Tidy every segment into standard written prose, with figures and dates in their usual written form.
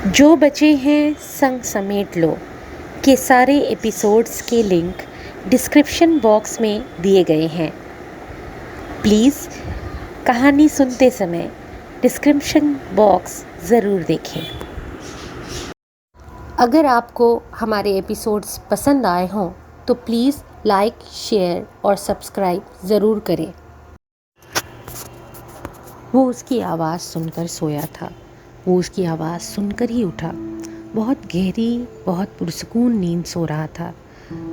جو بچے ہیں سنگ سمیٹ لو کے سارے ایپیسوڈز کے لنک ڈسکرپشن باکس میں دیے گئے ہیں۔ پلیز کہانی سنتے سمے ڈسکرپشن باکس ضرور دیکھیں۔ اگر آپ کو ہمارے ایپیسوڈز پسند آئے ہوں تو پلیز لائک، شیئر اور سبسکرائب ضرور کریں۔ وہ اس کی آواز سن کر سویا تھا۔ وہ اس کی آواز سن کر ہی اٹھا۔ بہت گہری، بہت پرسکون نیند سو رہا تھا۔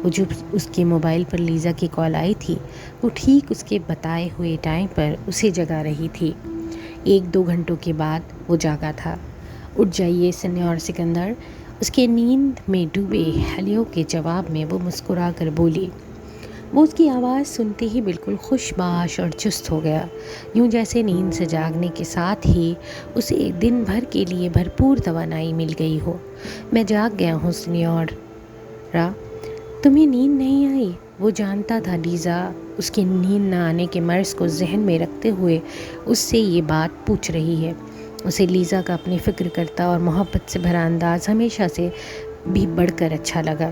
وہ جو اس کے موبائل پر لیزا کی کال آئی تھی وہ ٹھیک اس کے بتائے ہوئے ٹائم پر اسے جگا رہی تھی۔ 1-2 گھنٹوں کے بعد وہ جاگا تھا۔ اٹھ جائیے سینیور سکندر، اس کے نیند میں ڈوبے ہیلیو کے جواب میں وہ مسکرا کر بولی۔ وہ اس کی آواز سنتے ہی بالکل خوش باش اور چست ہو گیا، یوں جیسے نیند سے جاگنے کے ساتھ ہی اسے دن بھر کے لیے بھرپور توانائی مل گئی ہو۔ میں جاگ گیا ہوں سینیورا، تمہیں نیند نہیں آئی؟ وہ جانتا تھا لیزا اس کی نیند نہ آنے کے مرض کو ذہن میں رکھتے ہوئے اس سے یہ بات پوچھ رہی ہے۔ اسے لیزا کا اپنی فکر کرتا اور محبت سے بھرا انداز ہمیشہ سے بھی بڑھ کر اچھا لگا۔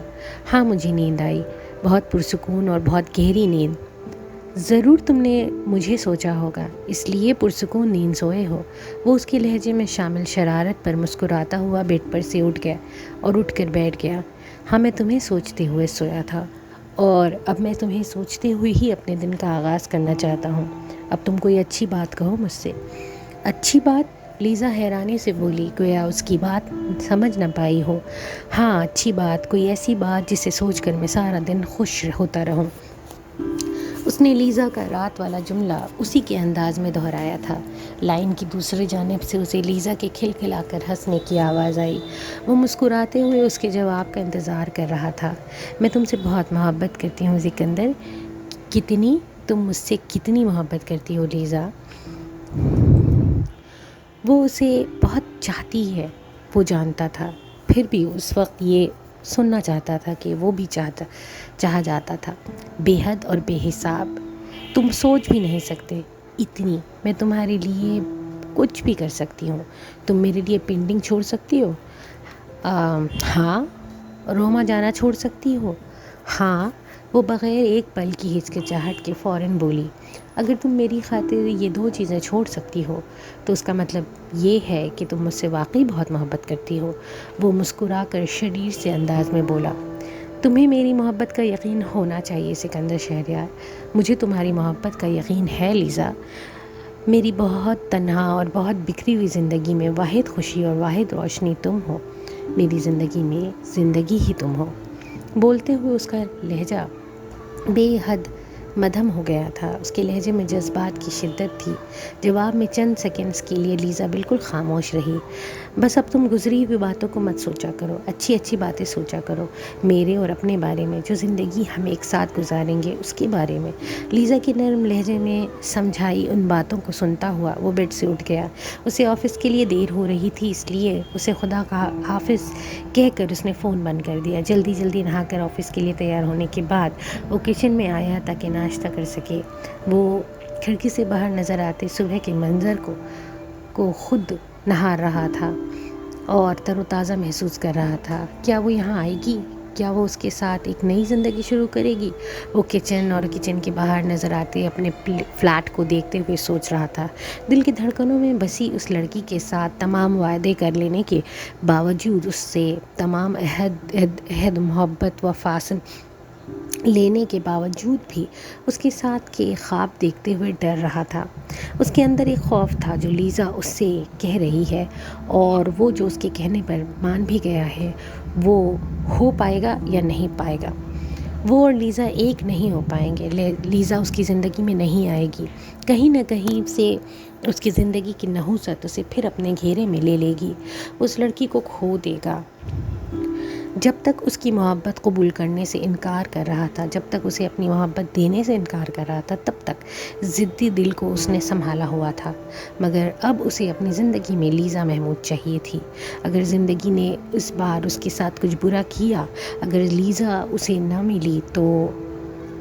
ہاں مجھے نیند آئی، بہت پرسکون اور بہت گہری نیند۔ ضرور تم نے مجھے سوچا ہوگا، اس لیے پرسکون نیند سوئے ہو۔ وہ اس کے لہجے میں شامل شرارت پر مسکراتا ہوا بیڈ پر سے اٹھ گیا اور اٹھ کر بیٹھ گیا۔ ہاں میں تمہیں سوچتے ہوئے سویا تھا اور اب میں تمہیں سوچتے ہوئے ہی اپنے دن کا آغاز کرنا چاہتا ہوں۔ اب تم کوئی اچھی بات کہو مجھ سے۔ اچھی بات؟ لیزا حیرانی سے بولی، گویا اس کی بات سمجھ نہ پائی ہو۔ ہاں اچھی بات، کوئی ایسی بات جسے سوچ کر میں سارا دن خوش ہوتا رہوں۔ اس نے لیزا کا رات والا جملہ اسی کے انداز میں دہرایا تھا۔ لائن کی دوسری جانب سے اسے لیزا کے کھلکھلا کر ہنسنے کی آواز آئی۔ وہ مسکراتے ہوئے اس کے جواب کا انتظار کر رہا تھا۔ میں تم سے بہت محبت کرتی ہوں سکندر۔ کتنی؟ تم مجھ سے کتنی محبت کرتی ہو لیزا؟ وہ اسے بہت چاہتی ہے، وہ جانتا تھا، پھر بھی اس وقت یہ سننا چاہتا تھا کہ وہ بھی چاہا جاتا تھا، بے حد اور بے حساب۔ تم سوچ بھی نہیں سکتے اتنی۔ میں تمہارے لیے کچھ بھی کر سکتی ہوں۔ تم میرے لیے پینٹنگ چھوڑ سکتی ہو؟ ہاں۔ روما جانا چھوڑ سکتی ہو؟ ہاں۔ وہ بغیر ایک پل کی ہچکچاہٹ کے فوراً بولی۔ اگر تم میری خاطر یہ 2 چیزیں چھوڑ سکتی ہو تو اس کا مطلب یہ ہے کہ تم مجھ سے واقعی بہت محبت کرتی ہو۔ وہ مسکرا کر شریر سے انداز میں بولا۔ تمہیں میری محبت کا یقین ہونا چاہیے سکندر شہریار۔ مجھے تمہاری محبت کا یقین ہے لیزا۔ میری بہت تنہا اور بہت بکھری ہوئی زندگی میں واحد خوشی اور واحد روشنی تم ہو۔ میری زندگی میں زندگی ہی تم ہو۔ بولتے ہوئے اس کا لہجہ بے حد مدھم ہو گیا تھا۔ اس کے لہجے میں جذبات کی شدت تھی۔ جواب میں چند سیکنڈز کے لیے لیزا بالکل خاموش رہی۔ بس اب تم گزری ہوئی باتوں کو مت سوچا کرو، اچھی اچھی باتیں سوچا کرو، میرے اور اپنے بارے میں، جو زندگی ہم ایک ساتھ گزاریں گے اس کے بارے میں۔ لیزا کے نرم لہجے میں سمجھائی ان باتوں کو سنتا ہوا وہ بیڈ سے اٹھ گیا۔ اسے آفس کے لیے دیر ہو رہی تھی، اس لیے اسے خدا کا حافظ کہہ کر اس نے فون بند کر دیا۔ جلدی جلدی نہا کر آفس کے لیے تیار ہونے کے بعد وہ کچن میں آیا تاکہ ناشتہ کر سکے۔ وہ کھڑکی سے باہر نظر آتے صبح کے منظر کو خود نہار رہا تھا اور تر و تازہ محسوس کر رہا تھا۔ کیا وہ یہاں آئے گی؟ کیا وہ اس کے ساتھ ایک نئی زندگی شروع کرے گی؟ وہ کچن اور کچن کے باہر نظر آتے اپنے فلیٹ کو دیکھتے ہوئے سوچ رہا تھا۔ دل کی دھڑکنوں میں بسی اس لڑکی کے ساتھ تمام وعدے کر لینے کے باوجود، اس سے تمام عہد محبت و فاصل لینے کے باوجود بھی اس کے ساتھ کے خواب دیکھتے ہوئے ڈر رہا تھا۔ اس کے اندر ایک خوف تھا جو لیزا اس سے کہہ رہی ہے، اور وہ جو اس کے کہنے پر مان بھی گیا ہے، وہ ہو پائے گا یا نہیں پائے گا۔ وہ اور لیزا ایک نہیں ہو پائیں گے۔ لیزا اس کی زندگی میں نہیں آئے گی۔ کہیں نہ کہیں سے اس کی زندگی کی نحوست اسے پھر اپنے گھیرے میں لے لے گی۔ اس لڑکی کو کھو دے گا۔ جب تک اس کی محبت قبول کرنے سے انکار کر رہا تھا، جب تک اسے اپنی محبت دینے سے انکار کر رہا تھا، تب تک ضدی دل کو اس نے سنبھالا ہوا تھا، مگر اب اسے اپنی زندگی میں لیزا محمود چاہیے تھی۔ اگر زندگی نے اس بار اس کے ساتھ کچھ برا کیا، اگر لیزا اسے نہ ملی، تو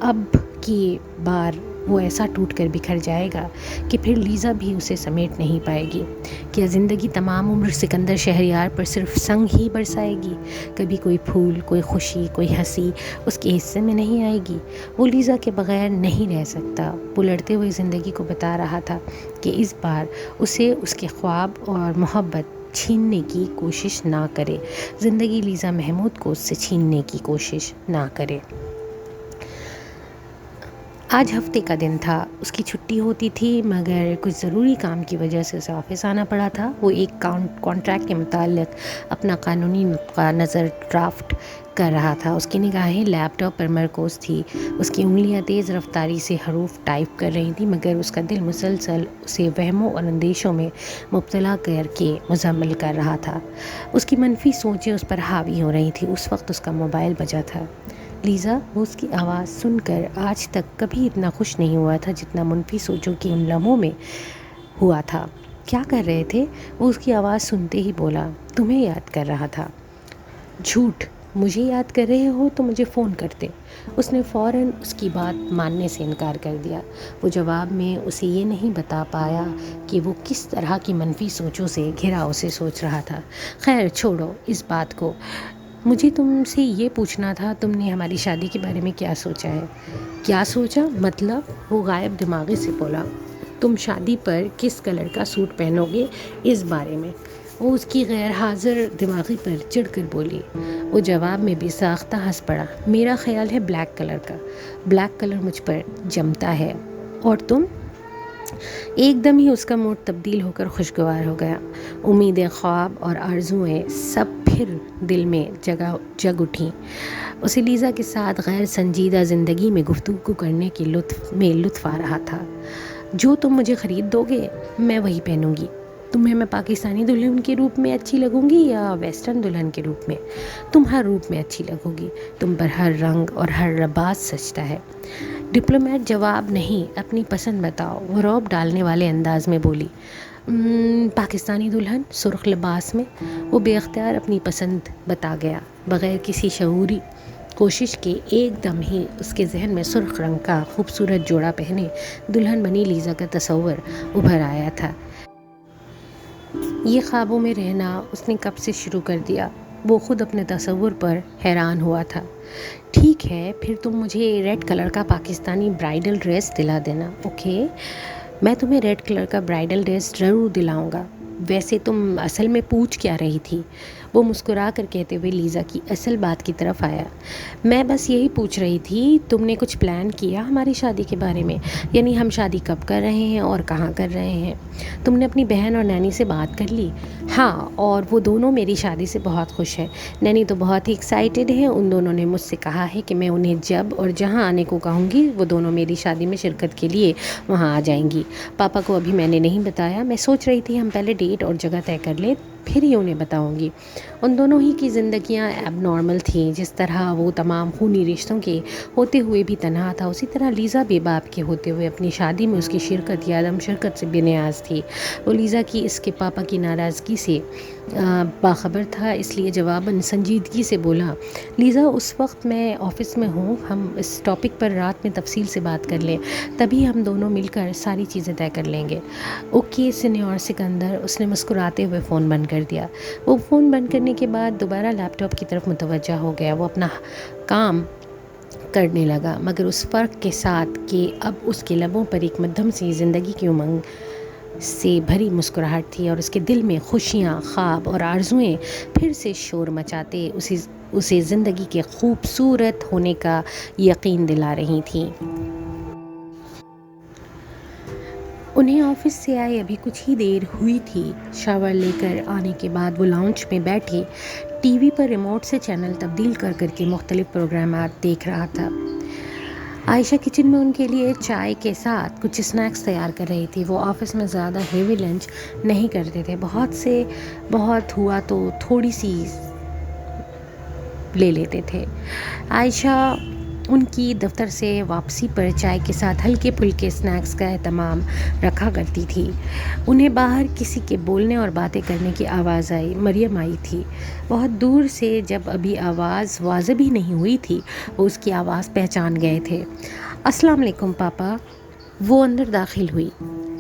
اب کی بار وہ ایسا ٹوٹ کر بکھر جائے گا کہ پھر لیزا بھی اسے سمیٹ نہیں پائے گی؟ کیا زندگی تمام عمر سکندر شہریار پر صرف سنگ ہی برسائے گی؟ کبھی کوئی پھول، کوئی خوشی، کوئی ہنسی اس کے حصے میں نہیں آئے گی؟ وہ لیزا کے بغیر نہیں رہ سکتا۔ وہ لڑتے ہوئے زندگی کو بتا رہا تھا کہ اس بار اسے اس کے خواب اور محبت چھیننے کی کوشش نہ کرے۔ زندگی لیزا محمود کو اس سے چھیننے کی کوشش نہ کرے۔ آج ہفتے کا دن تھا، اس کی چھٹی ہوتی تھی، مگر کچھ ضروری کام کی وجہ سے اسے آفس آنا پڑا تھا۔ وہ ایک کانٹریکٹ کے متعلق اپنا قانونی نقطہ نظر ڈرافٹ کر رہا تھا۔ اس کی نگاہیں لیپ ٹاپ پر مرکوز تھی، اس کی انگلیاں تیز رفتاری سے حروف ٹائپ کر رہی تھیں، مگر اس کا دل مسلسل اسے وہموں اور اندیشوں میں مبتلا کر کے مزمل کر رہا تھا۔ اس کی منفی سوچیں اس پر حاوی ہو رہی تھیں۔ اس وقت اس کا موبائل بجا تھا۔ لیزا، وہ اس کی آواز سن کر آج تک کبھی اتنا خوش نہیں ہوا تھا جتنا منفی سوچوں کی ان لمحوں میں ہوا تھا۔ کیا کر رہے تھے؟ وہ اس کی آواز سنتے ہی بولا، تمہیں یاد کر رہا تھا۔ جھوٹ! مجھے یاد کر رہے ہو تو مجھے فون کرتے۔ اس نے فوراً اس کی بات ماننے سے انکار کر دیا۔ وہ جواب میں اسے یہ نہیں بتا پایا کہ وہ کس طرح کی منفی سوچوں سے گھرا اسے سوچ رہا تھا۔ خیر چھوڑو اس بات کو، مجھے تم سے یہ پوچھنا تھا، تم نے ہماری شادی کے بارے میں کیا سوچا ہے؟ کیا سوچا مطلب؟ وہ غائب دماغی سے بولا، تم شادی پر کس کلر کا سوٹ پہنو گے اس بارے میں۔ وہ اس کی غیر حاضر دماغی پر چڑھ کر بولی۔ وہ جواب میں بھی ساختہ ہنس پڑا، میرا خیال ہے بلیک کلر کا، بلیک کلر مجھ پر جمتا ہے۔ اور تم؟ ایک دم ہی اس کا موڈ تبدیل ہو کر خوشگوار ہو گیا۔ امیدیں، خواب اور آرزوئیں سب پھر دل میں جگ اٹھیں۔ اسے لیزا کے ساتھ غیر سنجیدہ زندگی میں گفتگو کرنے کے لطف آ رہا تھا۔ جو تم مجھے خرید دو گے میں وہی پہنوں گی۔ تمہیں میں پاکستانی دلہن کے روپ میں اچھی لگوں گی یا ویسٹرن دلہن کے روپ میں؟ تم ہر روپ میں اچھی لگو گی، تم پر ہر رنگ اور ہر لباس سجتا ہے۔ ڈپلومیٹ جواب نہیں، اپنی پسند بتاؤ، وہ رعب ڈالنے والے انداز میں بولی۔ پاکستانی دلہن، سرخ لباس میں۔ وہ بے اختیار اپنی پسند بتا گیا، بغیر کسی شعوری کوشش کے۔ ایک دم ہی اس کے ذہن میں سرخ رنگ کا خوبصورت جوڑا پہنے دلہن بنی لیزا کا تصور ابھر آیا تھا۔ یہ خوابوں میں رہنا اس نے کب سے شروع کر دیا؟ وہ خود اپنے تصور پر حیران ہوا تھا۔ ٹھیک ہے، پھر تم مجھے ریڈ کلر کا پاکستانی برائڈل ڈریس دلا دینا، اوکے؟ میں تمہیں ریڈ کلر کا برائڈل ڈریس ضرور دلاؤں گا۔ ویسے تم اصل میں پوچھ کیا رہی تھی؟ وہ مسکرا کر کہتے ہوئے لیزا کی اصل بات کی طرف آیا۔ میں بس یہی پوچھ رہی تھی، تم نے کچھ پلان کیا ہماری شادی کے بارے میں؟ یعنی ہم شادی کب کر رہے ہیں اور کہاں کر رہے ہیں؟ تم نے اپنی بہن اور نینی سے بات کر لی؟ ہاں، اور وہ دونوں میری شادی سے بہت خوش ہیں۔ نینی تو بہت ہی ایکسائٹیڈ ہیں، ان دونوں نے مجھ سے کہا ہے کہ میں انہیں جب اور جہاں آنے کو کہوں گی وہ دونوں میری شادی میں شرکت کے لیے وہاں آ جائیں گی۔ پاپا کو ابھی میں نے نہیں بتایا، میں سوچ رہی تھی ہم پہلے ڈیٹ اور جگہ طے کر لیں پھر ہی انہیں بتاؤں گی۔ ان دونوں ہی کی زندگیاں اب نارمل تھیں، جس طرح وہ تمام خونی رشتوں کے ہوتے ہوئے بھی تنہا تھا، اسی طرح لیزا بے باپ کے ہوتے ہوئے اپنی شادی میں اس کی شرکت یا عدم شرکت سے بے نیاز تھی۔ وہ لیزا کی اس کے پاپا کی ناراضگی سے باخبر تھا، اس لیے جواباً سنجیدگی سے بولا، لیزا اس وقت میں آفس میں ہوں، ہم اس ٹاپک پر رات میں تفصیل سے بات کر لیں، تبھی ہم دونوں مل کر ساری چیزیں طے کر لیں گے۔ Okay senior Sikandar. اس نے مسکراتے ہوئے فون بند کر دیا۔ وہ فون بند کرنے کے بعد دوبارہ لیپ ٹاپ کی طرف متوجہ ہو گیا۔ وہ اپنا کام کرنے لگا، مگر اس فرق کے ساتھ کہ اب اس کے لبوں پر ایک مدھم سی زندگی کی امنگ سے بھری مسکراہٹ تھی، اور اس کے دل میں خوشیاں، خواب اور آرزوئیں پھر سے شور مچاتے اسے زندگی کے خوبصورت ہونے کا یقین دلا رہی تھیں۔ انہیں آفس سے آئے ابھی کچھ ہی دیر ہوئی تھی۔ شاور لے کر آنے کے بعد وہ لاؤنج میں بیٹھے ٹی وی پر ریموٹ سے چینل تبدیل کر کر کے مختلف پروگرامات دیکھ رہا تھا۔ عائشہ کچن میں ان کے لیے چائے کے ساتھ کچھ اسنیکس تیار کر رہی تھی۔ وہ آفس میں زیادہ ہیوی لنچ نہیں کرتے تھے، بہت ہوا تو تھوڑی سی لے لیتے تھے۔ عائشہ ان کی دفتر سے واپسی پر چائے کے ساتھ ہلکے پھلکے اسنیکس کا اہتمام رکھا کرتی تھی۔ انہیں باہر کسی کے بولنے اور باتیں کرنے کی آواز آئی۔ مریم آئی تھی۔ بہت دور سے، جب ابھی آواز واضح بھی نہیں ہوئی تھی، وہ اس کی آواز پہچان گئے تھے۔ السلام علیکم پاپا۔ وہ اندر داخل ہوئی۔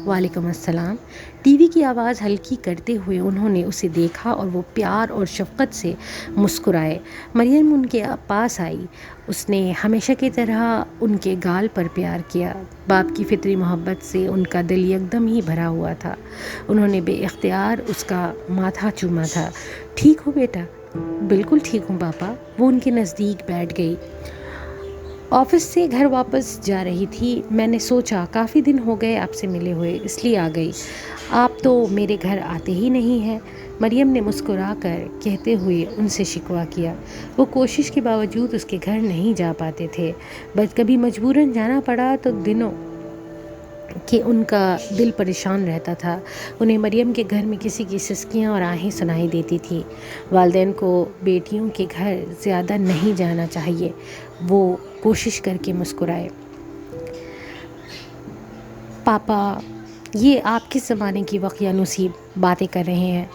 وعلیکم السلام۔ ٹی وی کی آواز ہلکی کرتے ہوئے انہوں نے اسے دیکھا اور وہ پیار اور شفقت سے مسکرائے۔ مریم ان کے پاس آئی۔ اس نے ہمیشہ کی طرح ان کے گال پر پیار کیا۔ باپ کی فطری محبت سے ان کا دل یکدم ہی بھرا ہوا تھا۔ انہوں نے بے اختیار اس کا ماتھا چوما تھا۔ ٹھیک ہو بیٹا؟ بالکل ٹھیک ہوں پاپا۔ وہ ان کے نزدیک بیٹھ گئی۔ آفس سے گھر واپس جا رہی تھی۔ میں نے سوچا کافی دن ہو گئے آپ سے ملے ہوئے، اس لیے آ گئی۔ آپ تو میرے گھر آتے ہی نہیں ہیں، مریم نے مسکرا کر کہتے ہوئے ان سے شکوہ کیا۔ وہ کوشش کے باوجود اس کے گھر نہیں جا پاتے تھے، بس کبھی مجبوراً جانا پڑا تو دنوں کہ ان کا دل پریشان رہتا تھا۔ انہیں مریم کے گھر میں کسی کی سسکیاں اور آہیں سنائی دیتی تھی۔ والدین کو بیٹیوں کے گھر زیادہ نہیں جانا چاہیے۔ وہ کوشش کر کے مسکرائے۔ پاپا، یہ آپ کس زمانے کی واقعہ نصیب باتیں کر رہے ہیں؟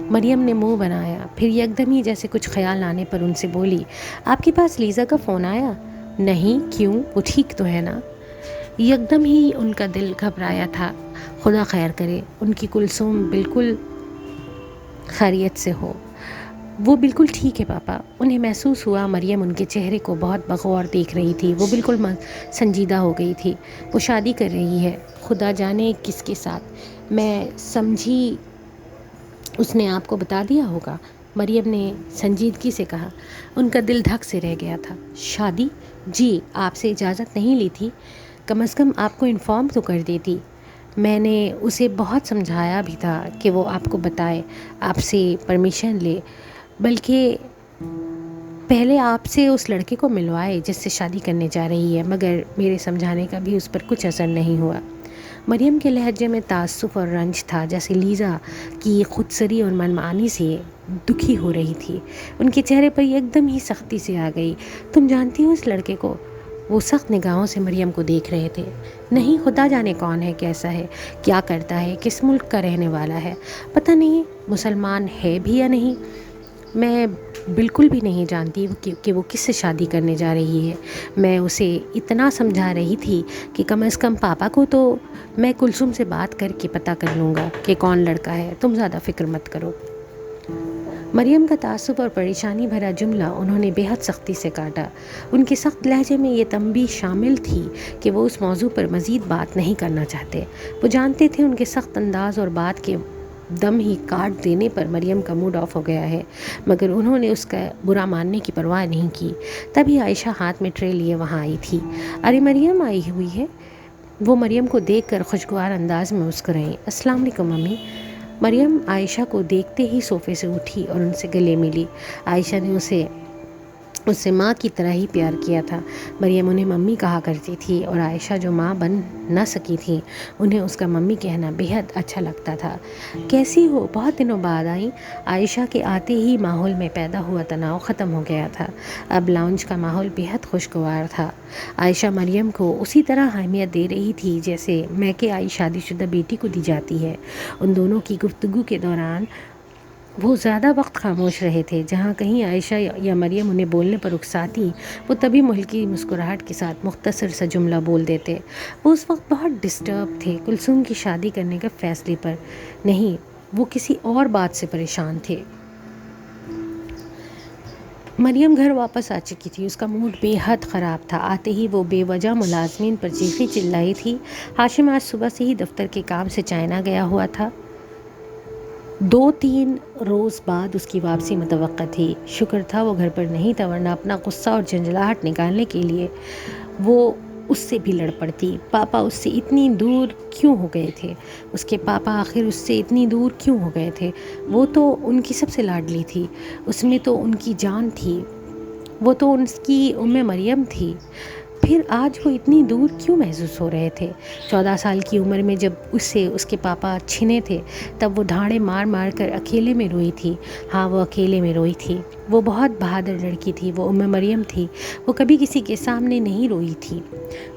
مریم نے منہ بنایا، پھر یکدم ہی جیسے کچھ خیال آنے پر ان سے بولی، آپ کے پاس لیزا کا فون آیا؟ نہیں، کیوں؟ وہ ٹھیک تو ہے نا؟ یکدم ہی ان کا دل گھبرایا تھا۔ خدا خیر کرے، ان کی کلثوم بالکل خیریت سے ہو۔ وہ بالکل ٹھیک ہے پاپا۔ انہیں محسوس ہوا مریم ان کے چہرے کو بہت بغور دیکھ رہی تھی۔ وہ بالکل سنجیدہ ہو گئی تھی۔ وہ شادی کر رہی ہے، خدا جانے کس کے ساتھ۔ میں سمجھی اس نے آپ کو بتا دیا ہوگا، مریم نے سنجیدگی سے کہا۔ ان کا دل دھک سے رہ گیا تھا۔ شادی؟ جی، آپ سے اجازت نہیں لی تھی، کم از کم آپ کو انفارم تو کر دیتی۔ میں نے اسے بہت سمجھایا بھی تھا کہ وہ آپ کو بتائے، آپ سے پرمیشن لے، بلکہ پہلے آپ سے اس لڑکے کو ملوائے جس سے شادی کرنے جا رہی ہے، مگر میرے سمجھانے کا بھی اس پر کچھ اثر نہیں ہوا۔ مریم کے لہجے میں تعصب اور رنج تھا، جیسے لیزا کی خودسری اور منمانی سے دکھی ہو رہی تھی۔ ان کے چہرے پر ایک دم ہی سختی سے آ گئی۔ تم جانتی ہو اس لڑکے کو؟ وہ سخت نگاہوں سے مریم کو دیکھ رہے تھے۔ نہیں، خدا جانے کون ہے، کیسا ہے، کیا کرتا ہے، کس ملک کا رہنے والا ہے، پتہ نہیں مسلمان ہے بھی یا نہیں۔ میں بالکل بھی نہیں جانتی کہ وہ کس سے شادی کرنے جا رہی ہے۔ میں اسے اتنا سمجھا رہی تھی کہ کم از کم پاپا کو تو میں کلثوم سے بات کر کے پتہ کر لوں گا کہ کون لڑکا ہے، تم زیادہ فکر مت کرو۔ مریم کا تعصب اور پریشانی بھرا جملہ انہوں نے بے حد سختی سے کاٹا۔ ان کے سخت لہجے میں یہ تنبیہ شامل تھی کہ وہ اس موضوع پر مزید بات نہیں کرنا چاہتے۔ وہ جانتے تھے ان کے سخت انداز اور بات کے دم ہی کاٹ دینے پر مریم کا موڈ آف ہو گیا ہے، مگر انہوں نے اس کا برا ماننے کی پرواہ نہیں کی۔ تبھی عائشہ ہاتھ میں ٹرے لیے وہاں آئی تھی۔ ارے مریم آئی ہوئی ہے۔ وہ مریم کو دیکھ کر خوشگوار انداز میں مسکرائیں۔ السلام علیکم امی۔ مریم عائشہ کو دیکھتے ہی صوفے سے اٹھی اور ان سے گلے ملی۔ عائشہ نے اسے ماں کی طرح ہی پیار کیا تھا۔ مریم انہیں ممی کہا کرتی تھی اور عائشہ جو ماں بن نہ سکی تھیں، انہیں اس کا ممی کہنا بے حد اچھا لگتا تھا۔ کیسی ہو؟ بہت دنوں بعد آئیں۔ عائشہ کے آتے ہی ماحول میں پیدا ہوا تناؤ ختم ہو گیا تھا۔ اب لاؤنج کا ماحول بے حد خوشگوار تھا۔ عائشہ مریم کو اسی طرح اہمیت دے رہی تھی جیسے میکے آئی شادی شدہ بیٹی کو دی جاتی ہے۔ ان دونوں کی گفتگو کے دوران وہ زیادہ وقت خاموش رہے تھے۔ جہاں کہیں عائشہ یا مریم انہیں بولنے پر اکساتی، وہ تبھی ملکی مسکراہٹ کے ساتھ مختصر سا جملہ بول دیتے۔ وہ اس وقت بہت ڈسٹرب تھے، کلثوم کی شادی کرنے کے فیصلے پر نہیں، وہ کسی اور بات سے پریشان تھے۔ مریم گھر واپس آ چکی تھی۔ اس کا موڈ بے حد خراب تھا۔ آتے ہی وہ بے وجہ ملازمین پر چیخی چلائی تھی۔ ہاشم آج صبح سے ہی دفتر کے کام سے چائنا گیا ہوا تھا۔ 2-3 روز بعد اس کی واپسی متوقع تھی۔ شکر تھا وہ گھر پر نہیں تھا، ورنہ اپنا غصہ اور جھنجھلاہٹ نکالنے کے لیے وہ اس سے بھی لڑ پڑتی۔ پاپا اس سے اتنی دور کیوں ہو گئے تھے؟ اس کے پاپا آخر اس سے اتنی دور کیوں ہو گئے تھے؟ وہ تو ان کی سب سے لاڈلی تھی، اس میں تو ان کی جان تھی، وہ تو ان کی مریم تھی، پھر آج وہ اتنی دور کیوں محسوس ہو رہے تھے؟ 14 سال کی عمر میں جب اس کے پاپا چھنے تھے، تب وہ ڈھاڑے مار مار کر اکیلے میں روئی تھی۔ ہاں، وہ اکیلے میں روئی تھی۔ وہ بہت بہادر لڑکی تھی، وہ مریم تھی۔ وہ کبھی کسی کے سامنے نہیں روئی تھی۔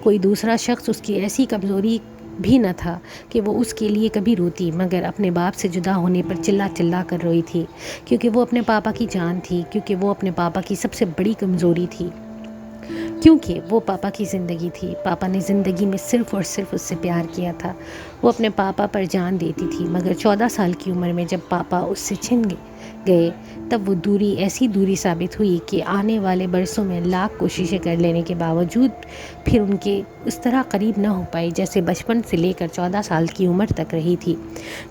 کوئی دوسرا شخص اس کی ایسی کمزوری بھی نہ تھا کہ وہ اس کے لیے کبھی روتی، مگر اپنے باپ سے جدا ہونے پر چلا چلا کر روئی تھی، کیونکہ وہ اپنے پاپا کی جان تھی، کیونکہ وہ اپنے پاپا کی سب سے بڑی کمزوری تھی۔ کیونکہ وہ پاپا کی زندگی تھی. پاپا نے زندگی میں صرف اور صرف اس سے پیار کیا تھا. وہ اپنے پاپا پر جان دیتی تھی، مگر 14 سال کی عمر میں جب پاپا اس سے چھن گئے تب وہ دوری ایسی دوری ثابت ہوئی کہ آنے والے برسوں میں لاکھ کوششیں کر لینے کے باوجود پھر ان کے اس طرح قریب نہ ہو پائی جیسے بچپن سے لے کر 14 سال کی عمر تک رہی تھی.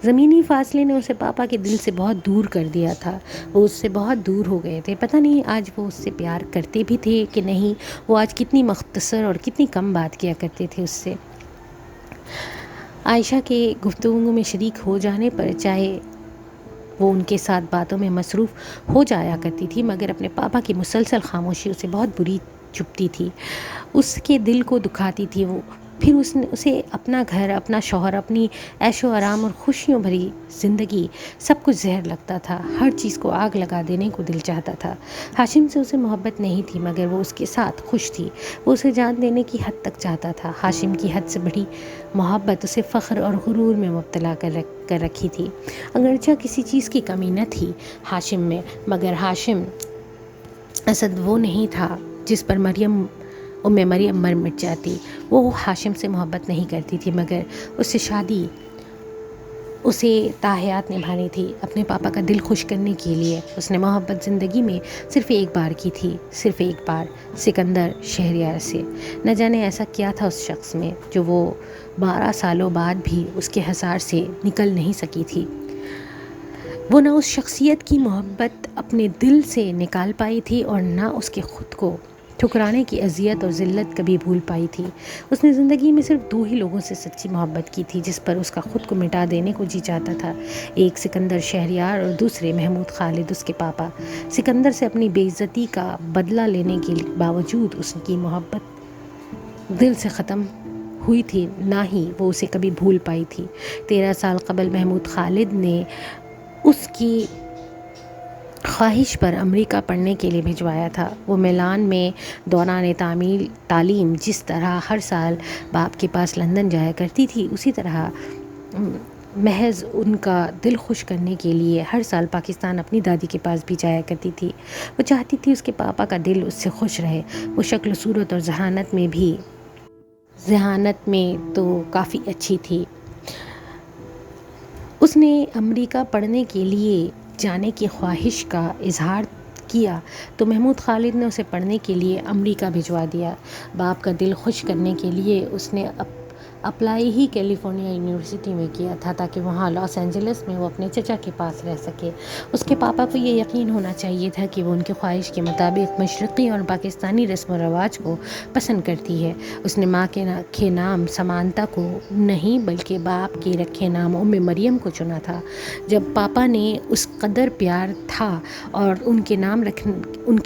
زمینی فاصلے نے اسے پاپا کے دل سے بہت دور کر دیا تھا. وہ اس سے بہت دور ہو گئے تھے. پتہ نہیں آج وہ اس سے پیار کرتے بھی تھے کہ نہیں. وہ آج کتنی مختصر اور کتنی کم بات کیا کرتے تھے اس سے. عائشہ کے گفتگو میں شریک ہو جانے پر چاہے وہ ان کے ساتھ باتوں میں مصروف ہو جایا کرتی تھی، مگر اپنے پاپا کی مسلسل خاموشی اسے بہت بری چبھتی تھی، اس کے دل کو دکھاتی تھی. وہ پھر اسے اپنا گھر، اپنا شوہر، اپنی عیش و آرام اور خوشیوں بھری زندگی سب کچھ زہر لگتا تھا. ہر چیز کو آگ لگا دینے کو دل چاہتا تھا. ہاشم سے اسے محبت نہیں تھی، مگر وہ اس کے ساتھ خوش تھی. وہ اسے جان دینے کی حد تک چاہتا تھا. ہاشم کی حد سے بڑی محبت اسے فخر اور غرور میں مبتلا کر رکھی تھی. اگرچہ کسی چیز کی کمی نہ تھی ہاشم میں، مگر ہاشم اسد وہ نہیں تھا جس پر مریم مر مٹ جاتی. وہ ہاشم سے محبت نہیں کرتی تھی، مگر اس سے شادی اسے تاحیات نبھانی تھی. اپنے پاپا کا دل خوش کرنے کے لیے اس نے محبت زندگی میں صرف ایک بار کی تھی، صرف ایک بار، سکندر شہریار سے. نہ جانے ایسا کیا تھا اس شخص میں جو وہ 12 سالوں بعد بھی اس کے حصار سے نکل نہیں سکی تھی. وہ نہ اس شخصیت کی محبت اپنے دل سے نکال پائی تھی اور نہ اس کے خود کو ٹھکرانے کی اذیت اور ذلت کبھی بھول پائی تھی. اس نے زندگی میں صرف 2 ہی لوگوں سے سچی محبت کی تھی جس پر اس کا خود کو مٹا دینے کو جی چاہتا تھا. ایک سکندر شہریار اور دوسرے محمود خالد اس کے پاپا. سکندر سے اپنی بے عزتی کا بدلہ لینے کے باوجود اس کی محبت دل سے ختم ہوئی تھی، نہ ہی وہ اسے کبھی بھول پائی تھی. 13 سال قبل محمود خالد نے اس کی خواہش پر امریکہ پڑھنے کے لیے بھجوایا تھا. وہ میلان میں دوران تعلیم جس طرح ہر سال باپ کے پاس لندن جایا کرتی تھی، اسی طرح محض ان کا دل خوش کرنے کے لیے ہر سال پاکستان اپنی دادی کے پاس بھی جایا کرتی تھی. وہ چاہتی تھی اس کے پاپا کا دل اس سے خوش رہے. وہ شکل و صورت اور ذہانت میں تو کافی اچھی تھی. اس نے امریکہ پڑھنے کے لیے جانے کی خواہش کا اظہار کیا تو محمود خالد نے اسے پڑھنے کے لیے امریکہ بھجوا دیا. باپ کا دل خوش کرنے کے لیے اس نے اپلائی ہی کیلیفورنیا یونیورسٹی میں کیا تھا تاکہ وہاں لاس اینجلس میں وہ اپنے چچا کے پاس رہ سکے. اس کے پاپا کو یہ یقین ہونا چاہیے تھا کہ وہ ان کی خواہش کے مطابق مشرقی اور پاکستانی رسم و رواج کو پسند کرتی ہے. اس نے ماں کے رکھے نام سمانتا کو نہیں بلکہ باپ کے رکھے نام مریم کو چنا تھا. جب پاپا نے اس قدر پیار تھا اور ان کے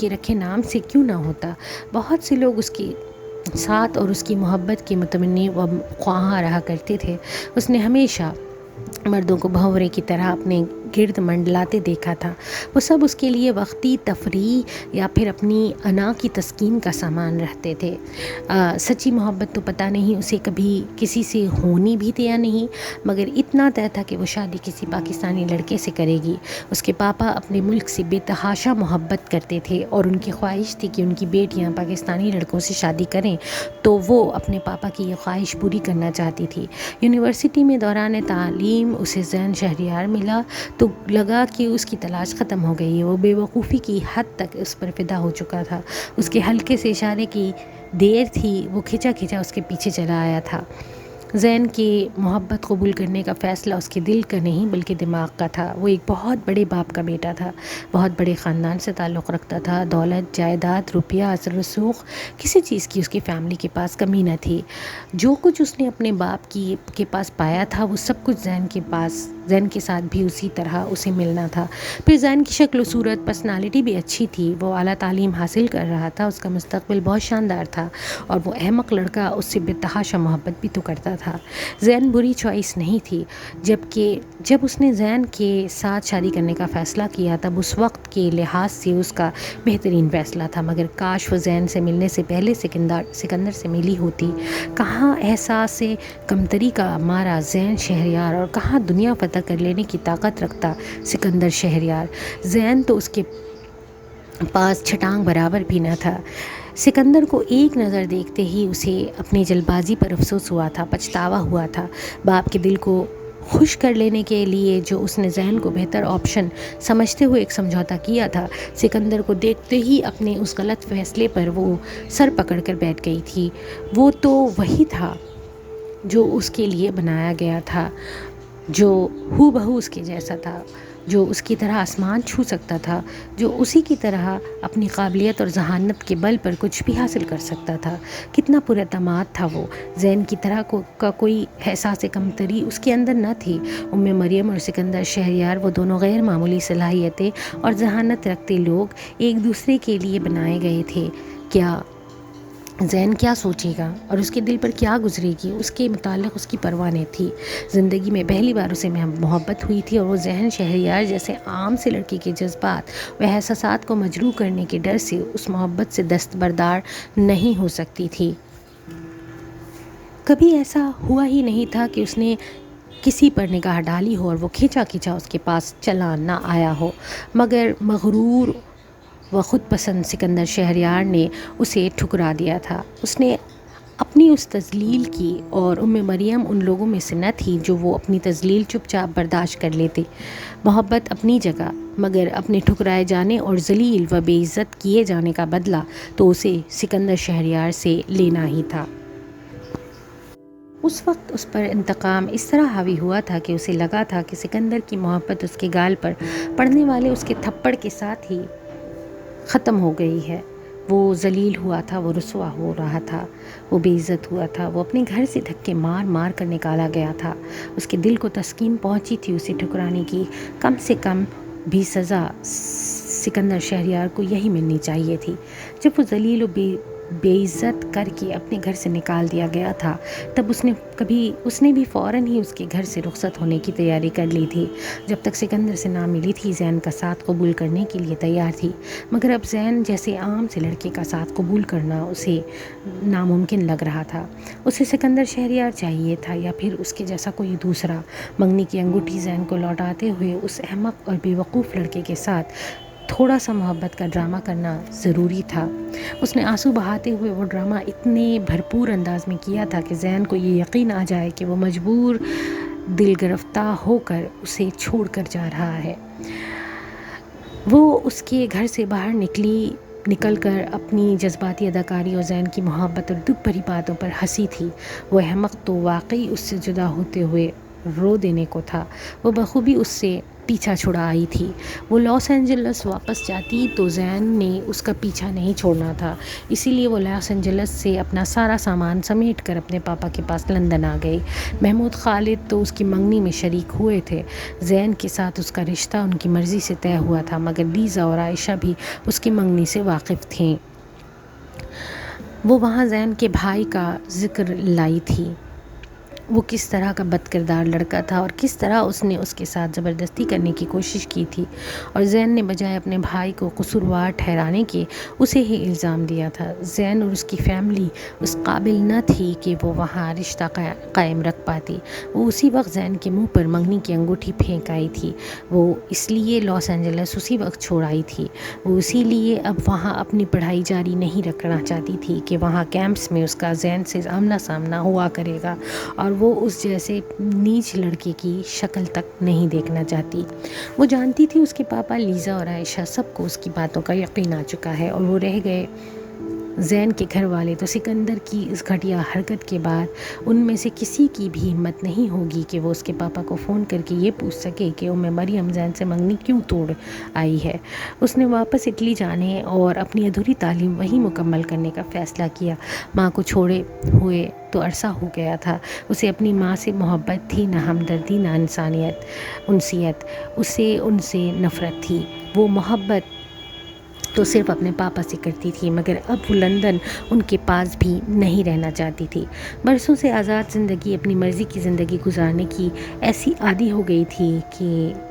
رکھے نام سے کیوں نہ ہوتا. بہت سے لوگ اس کے ساتھ اور اس کی محبت کے متمنی و خواہاں رہا کرتے تھے. اس نے ہمیشہ مردوں کو بھنورے کی طرح اپنے گرد منڈلاتے دیکھا تھا. وہ سب اس کے لیے وقتی تفریح یا پھر اپنی انا کی تسکین کا سامان رہتے تھے. سچی محبت تو پتہ نہیں اسے کبھی کسی سے ہونی بھی تھی یا نہیں، مگر اتنا طے تھا کہ وہ شادی کسی پاکستانی لڑکے سے کرے گی. اس کے پاپا اپنے ملک سے بے تحاشا محبت کرتے تھے اور ان کی خواہش تھی کہ ان کی بیٹیاں پاکستانی لڑکوں سے شادی کریں، تو وہ اپنے پاپا کی یہ خواہش پوری کرنا چاہتی تھی. یونیورسٹی میں دوران تعلیم اسے زین شہریار ملا تو لگا کہ اس کی تلاش ختم ہو گئی ہے. وہ بے وقوفی کی حد تک اس پر فدا ہو چکا تھا. اس کے ہلکے سے اشارے کی دیر تھی، وہ کھچا اس کے پیچھے چلا آیا تھا. زین کی محبت قبول کرنے کا فیصلہ اس کے دل کا نہیں بلکہ دماغ کا تھا. وہ ایک بہت بڑے باپ کا بیٹا تھا، بہت بڑے خاندان سے تعلق رکھتا تھا. دولت، جائیداد، روپیہ، اثر رسوخ، کسی چیز کی اس کی فیملی کے پاس کمی نہ تھی. جو کچھ اس نے اپنے باپ کے پاس پایا تھا وہ سب کچھ زین کے ساتھ بھی اسی طرح اسے ملنا تھا. پھر زین کی شکل و صورت، پرسنالٹی بھی اچھی تھی. وہ اعلیٰ تعلیم حاصل کر رہا تھا. اس کا مستقبل بہت شاندار تھا اور وہ احمق لڑکا اس سے بے تحاشا محبت بھی تو کرتا تھا. زین بری چوائس نہیں تھی. جب اس نے زین کے ساتھ شادی کرنے کا فیصلہ کیا تب اس وقت کے لحاظ سے اس کا بہترین فیصلہ تھا. مگر کاش وہ زین سے ملنے سے پہلے سکندر سے ملی ہوتی. کہاں احساس کمتری کا مارا زین شہریار اور کہاں دنیا فتح کر لینے کی طاقت رکھتا سکندر شہریار. زین تو اس کے پاس چھٹانگ برابر بھی نہ تھا. سکندر کو ایک نظر دیکھتے ہی اسے اپنی جلد بازی پر افسوس ہوا تھا، پچھتاوا ہوا تھا۔ باپ کے دل کو خوش کر لینے کے لیے جو اس نے ذہن کو بہتر آپشن سمجھتے ہوئے ایک سمجھوتا کیا تھا، سکندر کو دیکھتے ہی اپنے اس غلط فیصلے پر وہ سر پکڑ کر بیٹھ گئی تھی۔ وہ تو وہی تھا جو اس کے لیے بنایا گیا تھا، جو ہو بہو اس کے جیسا تھا، جو اس کی طرح آسمان چھو سکتا تھا، جو اسی کی طرح اپنی قابلیت اور ذہانت کے بل پر کچھ بھی حاصل کر سکتا تھا۔ کتنا پراعتماد تھا وہ! زین کی طرح کا کوئی احساس کمتری اس کے اندر نہ تھی۔ مریم اور سکندر شہریار، وہ دونوں غیر معمولی صلاحیتیں اور ذہانت رکھتے لوگ، ایک دوسرے کے لیے بنائے گئے تھے۔ زین کیا سوچے گا اور اس کے دل پر کیا گزرے گی، اس کے متعلق اس کی پرواہ نہیں تھی۔ زندگی میں پہلی بار اسے محبت ہوئی تھی اور وہ ذہن شہریار جیسے عام سے لڑکی کے جذبات و احساسات کو مجروح کرنے کے ڈر سے اس محبت سے دستبردار نہیں ہو سکتی تھی۔ کبھی ایسا ہوا ہی نہیں تھا کہ اس نے کسی پر نگاہ ڈالی ہو اور وہ کھینچا اس کے پاس چلا نہ آیا ہو، مگر مغرور و خود پسند سکندر شہریار نے اسے ٹھکرا دیا تھا۔ اس نے اپنی اس تذلیل کی اور مریم ان لوگوں میں سے نہ تھی جو وہ اپنی تذلیل چپ چاپ برداشت کر لیتے۔ محبت اپنی جگہ، مگر اپنے ٹھکرائے جانے اور ذلیل و بے عزت کیے جانے کا بدلہ تو اسے سکندر شہریار سے لینا ہی تھا۔ اس وقت اس پر انتقام اس طرح حاوی ہوا تھا کہ اسے لگا تھا کہ سکندر کی محبت اس کے گال پر پڑنے والے اس کے تھپڑ کے ساتھ ہی ختم ہو گئی ہے۔ وہ ذلیل ہوا تھا، وہ رسوا ہو رہا تھا، وہ بے عزت ہوا تھا، وہ اپنے گھر سے دھکے مار مار کر نکالا گیا تھا۔ اس کے دل کو تسکین پہنچی تھی اسے ٹھکرانے کی، کم سے کم بھی سزا سکندر شہریار کو یہی ملنی چاہیے تھی۔ جب وہ ذلیل و بے عزت کر کے اپنے گھر سے نکال دیا گیا تھا، تب اس نے بھی فوراً ہی اس کے گھر سے رخصت ہونے کی تیاری کر لی تھی۔ جب تک سکندر سے نہ ملی تھی، زین کا ساتھ قبول کرنے کے لیے تیار تھی، مگر اب زین جیسے عام سے لڑکے کا ساتھ قبول کرنا اسے ناممکن لگ رہا تھا۔ اسے سکندر شہریار چاہیے تھا یا پھر اس کے جیسا کوئی دوسرا۔ منگنی کی انگوٹھی زین کو لوٹاتے ہوئے اس احمق اور بے وقوف لڑکے کے ساتھ تھوڑا سا محبت کا ڈرامہ کرنا ضروری تھا۔ اس نے آنسو بہاتے ہوئے وہ ڈرامہ اتنے بھرپور انداز میں کیا تھا کہ زین کو یہ یقین آ جائے کہ وہ مجبور دل گرفتہ ہو کر اسے چھوڑ کر جا رہا ہے۔ وہ اس کے گھر سے باہر نکل کر اپنی جذباتی اداکاری اور زین کی محبت اور دکھ بھری باتوں پر ہنسی تھی۔ وہ احمق تو واقعی اس سے جدا ہوتے ہوئے رو دینے کو تھا۔ وہ بخوبی اس سے پیچھا چھڑا آئی تھی۔ وہ لاس اینجلس واپس جاتی تو زین نے اس کا پیچھا نہیں چھوڑنا تھا، اسی لیے وہ لاس اینجلس سے اپنا سارا سامان سمیٹ کر اپنے پاپا کے پاس لندن آ گئی۔ محمود خالد تو اس کی منگنی میں شریک ہوئے تھے۔ زین کے ساتھ اس کا رشتہ ان کی مرضی سے طے ہوا تھا، مگر لیزا اور عائشہ بھی اس کی منگنی سے واقف تھیں۔ وہ وہاں زین کے بھائی کا ذکر لائی تھی۔ وہ کس طرح کا بد کردار لڑکا تھا اور کس طرح اس نے اس کے ساتھ زبردستی کرنے کی کوشش کی تھی، اور زین نے بجائے اپنے بھائی کو قصوروار ٹھہرانے کے اسے ہی الزام دیا تھا۔ زین اور اس کی فیملی اس قابل نہ تھی کہ وہ وہاں رشتہ قائم رکھ پاتی۔ وہ اسی وقت زین کے منہ پر منگنی کی انگوٹھی پھینک آئی تھی۔ وہ اس لیے لاس اینجلس اسی وقت چھوڑ آئی تھی۔ وہ اسی لیے اب وہاں اپنی پڑھائی جاری نہیں رکھنا چاہتی تھی کہ وہاں کیمپس میں اس کا زین سے آمنا سامنا ہوا کرے گا، اور وہ اس جیسے نیچ لڑکے کی شکل تک نہیں دیکھنا چاہتی۔ وہ جانتی تھی اس کے پاپا، لیزا اور عائشہ، سب کو اس کی باتوں کا یقین آ چکا ہے، اور وہ رہ گئے زین کے گھر والے تو سکندر کی اس گھٹیا حرکت کے بعد ان میں سے کسی کی بھی ہمت نہیں ہوگی کہ وہ اس کے پاپا کو فون کر کے یہ پوچھ سکے کہ مریم زین سے منگنی کیوں توڑ آئی ہے۔ اس نے واپس اٹلی جانے اور اپنی ادھوری تعلیم وہیں مکمل کرنے کا فیصلہ کیا۔ ماں کو چھوڑے ہوئے تو عرصہ ہو گیا تھا۔ اسے اپنی ماں سے محبت تھی، نہ ہمدردی، نہ انسیت۔ اسے ان سے نفرت تھی۔ وہ محبت تو صرف اپنے پاپا سے کرتی تھی، مگر اب وہ لندن ان کے پاس بھی نہیں رہنا چاہتی تھی۔ برسوں سے آزاد زندگی، اپنی مرضی کی زندگی گزارنے کی ایسی عادی ہو گئی تھی کہ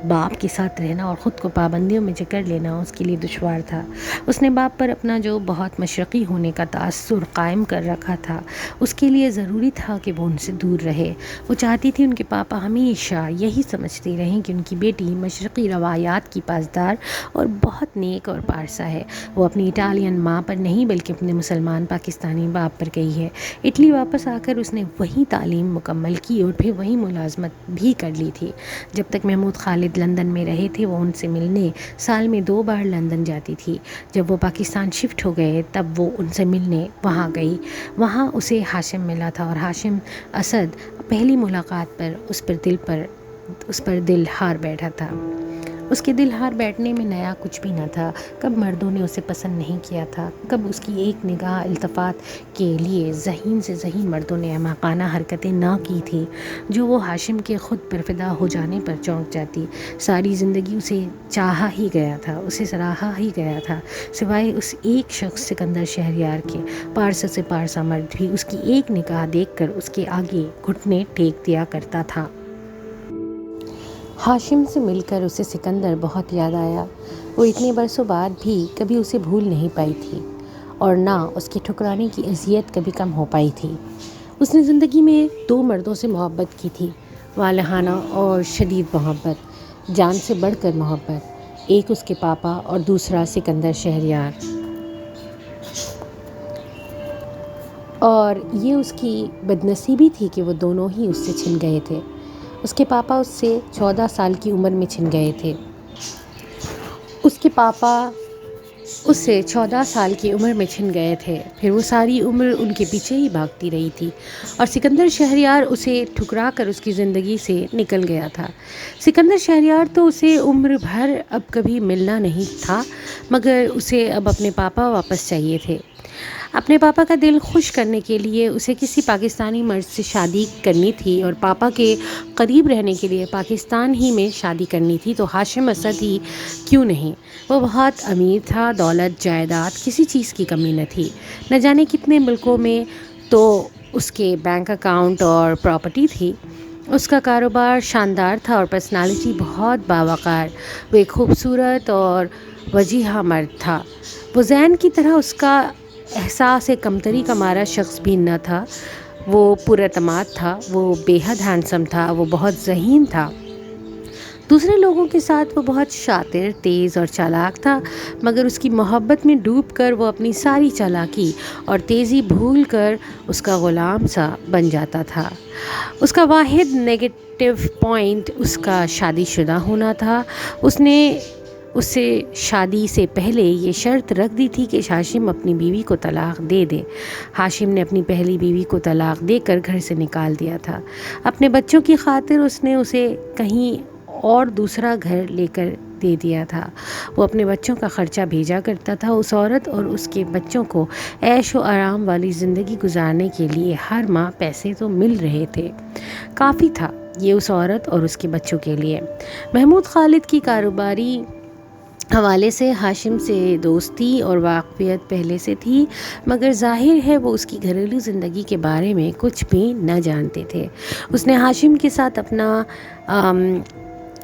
باپ کے ساتھ رہنا اور خود کو پابندیوں میں جکڑ لینا اس کے لیے دشوار تھا۔ اس نے باپ پر اپنا جو بہت مشرقی ہونے کا تاثر قائم کر رکھا تھا، اس کے لیے ضروری تھا کہ وہ ان سے دور رہے۔ وہ چاہتی تھی ان کے پاپا ہمیشہ یہی سمجھتے رہیں کہ ان کی بیٹی مشرقی روایات کی پاسدار اور بہت نیک اور پارسا ہے۔ ہے، وہ اپنی اٹالین ماں پر نہیں بلکہ اپنے مسلمان پاکستانی باپ پر گئی ہے۔ اٹلی واپس آ کر اس نے وہی تعلیم مکمل کی اور پھر وہی ملازمت بھی کر لی تھی۔ جب تک محمود خالد لندن میں رہے تھے وہ ان سے ملنے سال میں 2 بار لندن جاتی تھی۔ جب وہ پاکستان شفٹ ہو گئے تب وہ ان سے ملنے وہاں گئی۔ وہاں اسے ہاشم ملا تھا اور ہاشم اسد پہلی ملاقات پر اس پر دل ہار بیٹھا تھا۔ اس کے دل ہار بیٹھنے میں نیا کچھ بھی نہ تھا۔ کب مردوں نے اسے پسند نہیں کیا تھا، کب اس کی ایک نگاہ التفات کے لیے ذہین سے ذہین مردوں نے احمقانہ حرکتیں نہ کی تھی جو وہ ہاشم کے خود پر فدا ہو جانے پر چونک جاتی۔ ساری زندگی اسے چاہا ہی گیا تھا، اسے سراہا ہی گیا تھا، سوائے اس ایک شخص سکندر شہریار کے۔ پارسا سے پارسا مرد بھی اس کی ایک نگاہ دیکھ کر اس کے آگے گھٹنے ٹیک دیا کرتا تھا۔ ہاشم سے مل کر اسے سکندر بہت یاد آیا۔ وہ اتنے برسوں بعد بھی کبھی اسے بھول نہیں پائی تھی اور نہ اس کے ٹھکرانے کی اذیت کبھی کم ہو پائی تھی۔ اس نے زندگی میں 2 مردوں سے محبت کی تھی، والہانہ اور شدید محبت، جان سے بڑھ کر محبت، ایک اس کے پاپا اور دوسرا سکندر شہریار۔ اور یہ اس کی بدنصیبی تھی کہ وہ دونوں ہی اس سے چھن گئے تھے۔ اس کے پاپا اس سے 14 سال کی عمر میں چھن گئے تھے۔ پھر وہ ساری عمر ان کے پیچھے ہی بھاگتی رہی تھی اور سکندر شہریار اسے ٹھکرا کر اس کی زندگی سے نکل گیا تھا۔ سکندر شہریار تو اسے عمر بھر اب کبھی ملنا نہیں تھا، مگر اسے اب اپنے پاپا واپس چاہیے تھے۔ اپنے پاپا کا دل خوش کرنے کے لیے اسے کسی پاکستانی مرد سے شادی کرنی تھی اور پاپا کے قریب رہنے کے لیے پاکستان ہی میں شادی کرنی تھی، تو ہاشم اسد ہی کیوں نہیں؟ وہ بہت امیر تھا، دولت جائیداد کسی چیز کی کمی نہ تھی، نہ جانے کتنے ملکوں میں تو اس کے بینک اکاؤنٹ اور پراپرٹی تھی۔ اس کا کاروبار شاندار تھا اور پرسنالٹی بہت باوقار۔ وہ ایک خوبصورت اور وجیحہ مرد تھا۔ وہ زین کی طرح اس کا احساس کمتری کا مارا شخص بھی نہ تھا۔ وہ پراعتماد تھا، وہ بے حد ہینڈسم تھا، وہ بہت ذہین تھا۔ دوسرے لوگوں کے ساتھ وہ بہت شاطر، تیز اور چالاک تھا، مگر اس کی محبت میں ڈوب کر وہ اپنی ساری چالاکی اور تیزی بھول کر اس کا غلام سا بن جاتا تھا۔ اس کا واحد نیگیٹو پوائنٹ اس کا شادی شدہ ہونا تھا۔ اس نے اسے شادی سے پہلے یہ شرط رکھ دی تھی کہ ہاشم اپنی بیوی کو طلاق دے دے۔ ہاشم نے اپنی پہلی بیوی کو طلاق دے کر گھر سے نکال دیا تھا۔ اپنے بچوں کی خاطر اس نے اسے کہیں اور دوسرا گھر لے کر دے دیا تھا۔ وہ اپنے بچوں کا خرچہ بھیجا کرتا تھا۔ اس عورت اور اس کے بچوں کو عیش و آرام والی زندگی گزارنے کے لیے ہر ماہ پیسے تو مل رہے تھے، کافی تھا یہ اس عورت اور اس کے بچوں کے لیے۔ محمود خالد کی کاروباری حوالے سے ہاشم سے دوستی اور واقفیت پہلے سے تھی، مگر ظاہر ہے وہ اس کی گھریلو زندگی کے بارے میں کچھ بھی نہ جانتے تھے۔ اس نے ہاشم کے ساتھ اپنا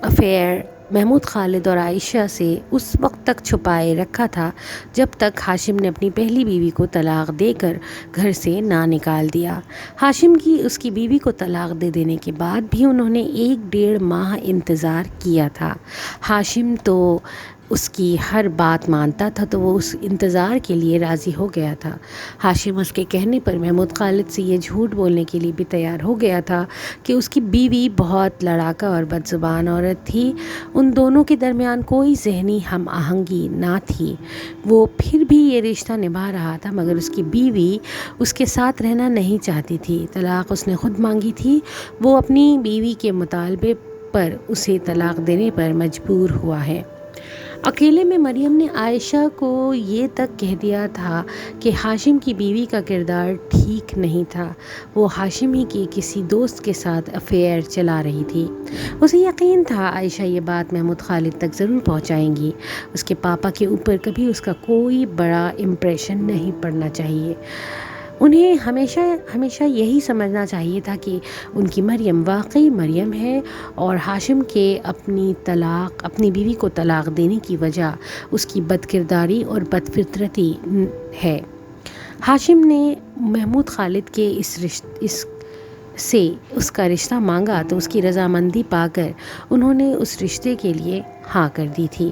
افیئر محمود خالد اور عائشہ سے اس وقت تک چھپائے رکھا تھا جب تک ہاشم نے اپنی پہلی بیوی کو طلاق دے کر گھر سے نہ نکال دیا۔ ہاشم کی اس کی بیوی کو طلاق دے دینے کے بعد بھی انہوں نے 1 ماہ انتظار کیا تھا۔ ہاشم تو اس کی ہر بات مانتا تھا، تو وہ اس انتظار کے لیے راضی ہو گیا تھا۔ ہاشم اس کے کہنے پر محمود خالد سے یہ جھوٹ بولنے کے لیے بھی تیار ہو گیا تھا کہ اس کی بیوی بہت لڑاکا اور بد زبان عورت تھی۔ ان دونوں کے درمیان کوئی ذہنی ہم آہنگی نہ تھی۔ وہ پھر بھی یہ رشتہ نبھا رہا تھا، مگر اس کی بیوی اس کے ساتھ رہنا نہیں چاہتی تھی۔ طلاق اس نے خود مانگی تھی۔ وہ اپنی بیوی کے مطالبے پر اسے طلاق دینے پر مجبور ہوا ہے۔ اکیلے میں مریم نے عائشہ کو یہ تک کہہ دیا تھا کہ ہاشم کی بیوی کا کردار ٹھیک نہیں تھا۔ وہ ہاشم ہی کے کسی دوست کے ساتھ افیئر چلا رہی تھی۔ اسے یقین تھا عائشہ یہ بات محمود خالد تک ضرور پہنچائیں گی۔ اس کے پاپا کے اوپر کبھی اس کا کوئی بڑا امپریشن نہیں پڑنا چاہیے۔ انہیں ہمیشہ یہی سمجھنا چاہیے تھا کہ ان کی مریم واقعی مریم ہے اور ہاشم کے اپنی بیوی کو طلاق دینے کی وجہ اس کی بد کرداری اور بد فطرتی ہے۔ ہاشم نے محمود خالد کے اس کا رشتہ مانگا تو اس کی رضامندی پا کر انہوں نے اس رشتے کے لیے ہاں کر دی تھی۔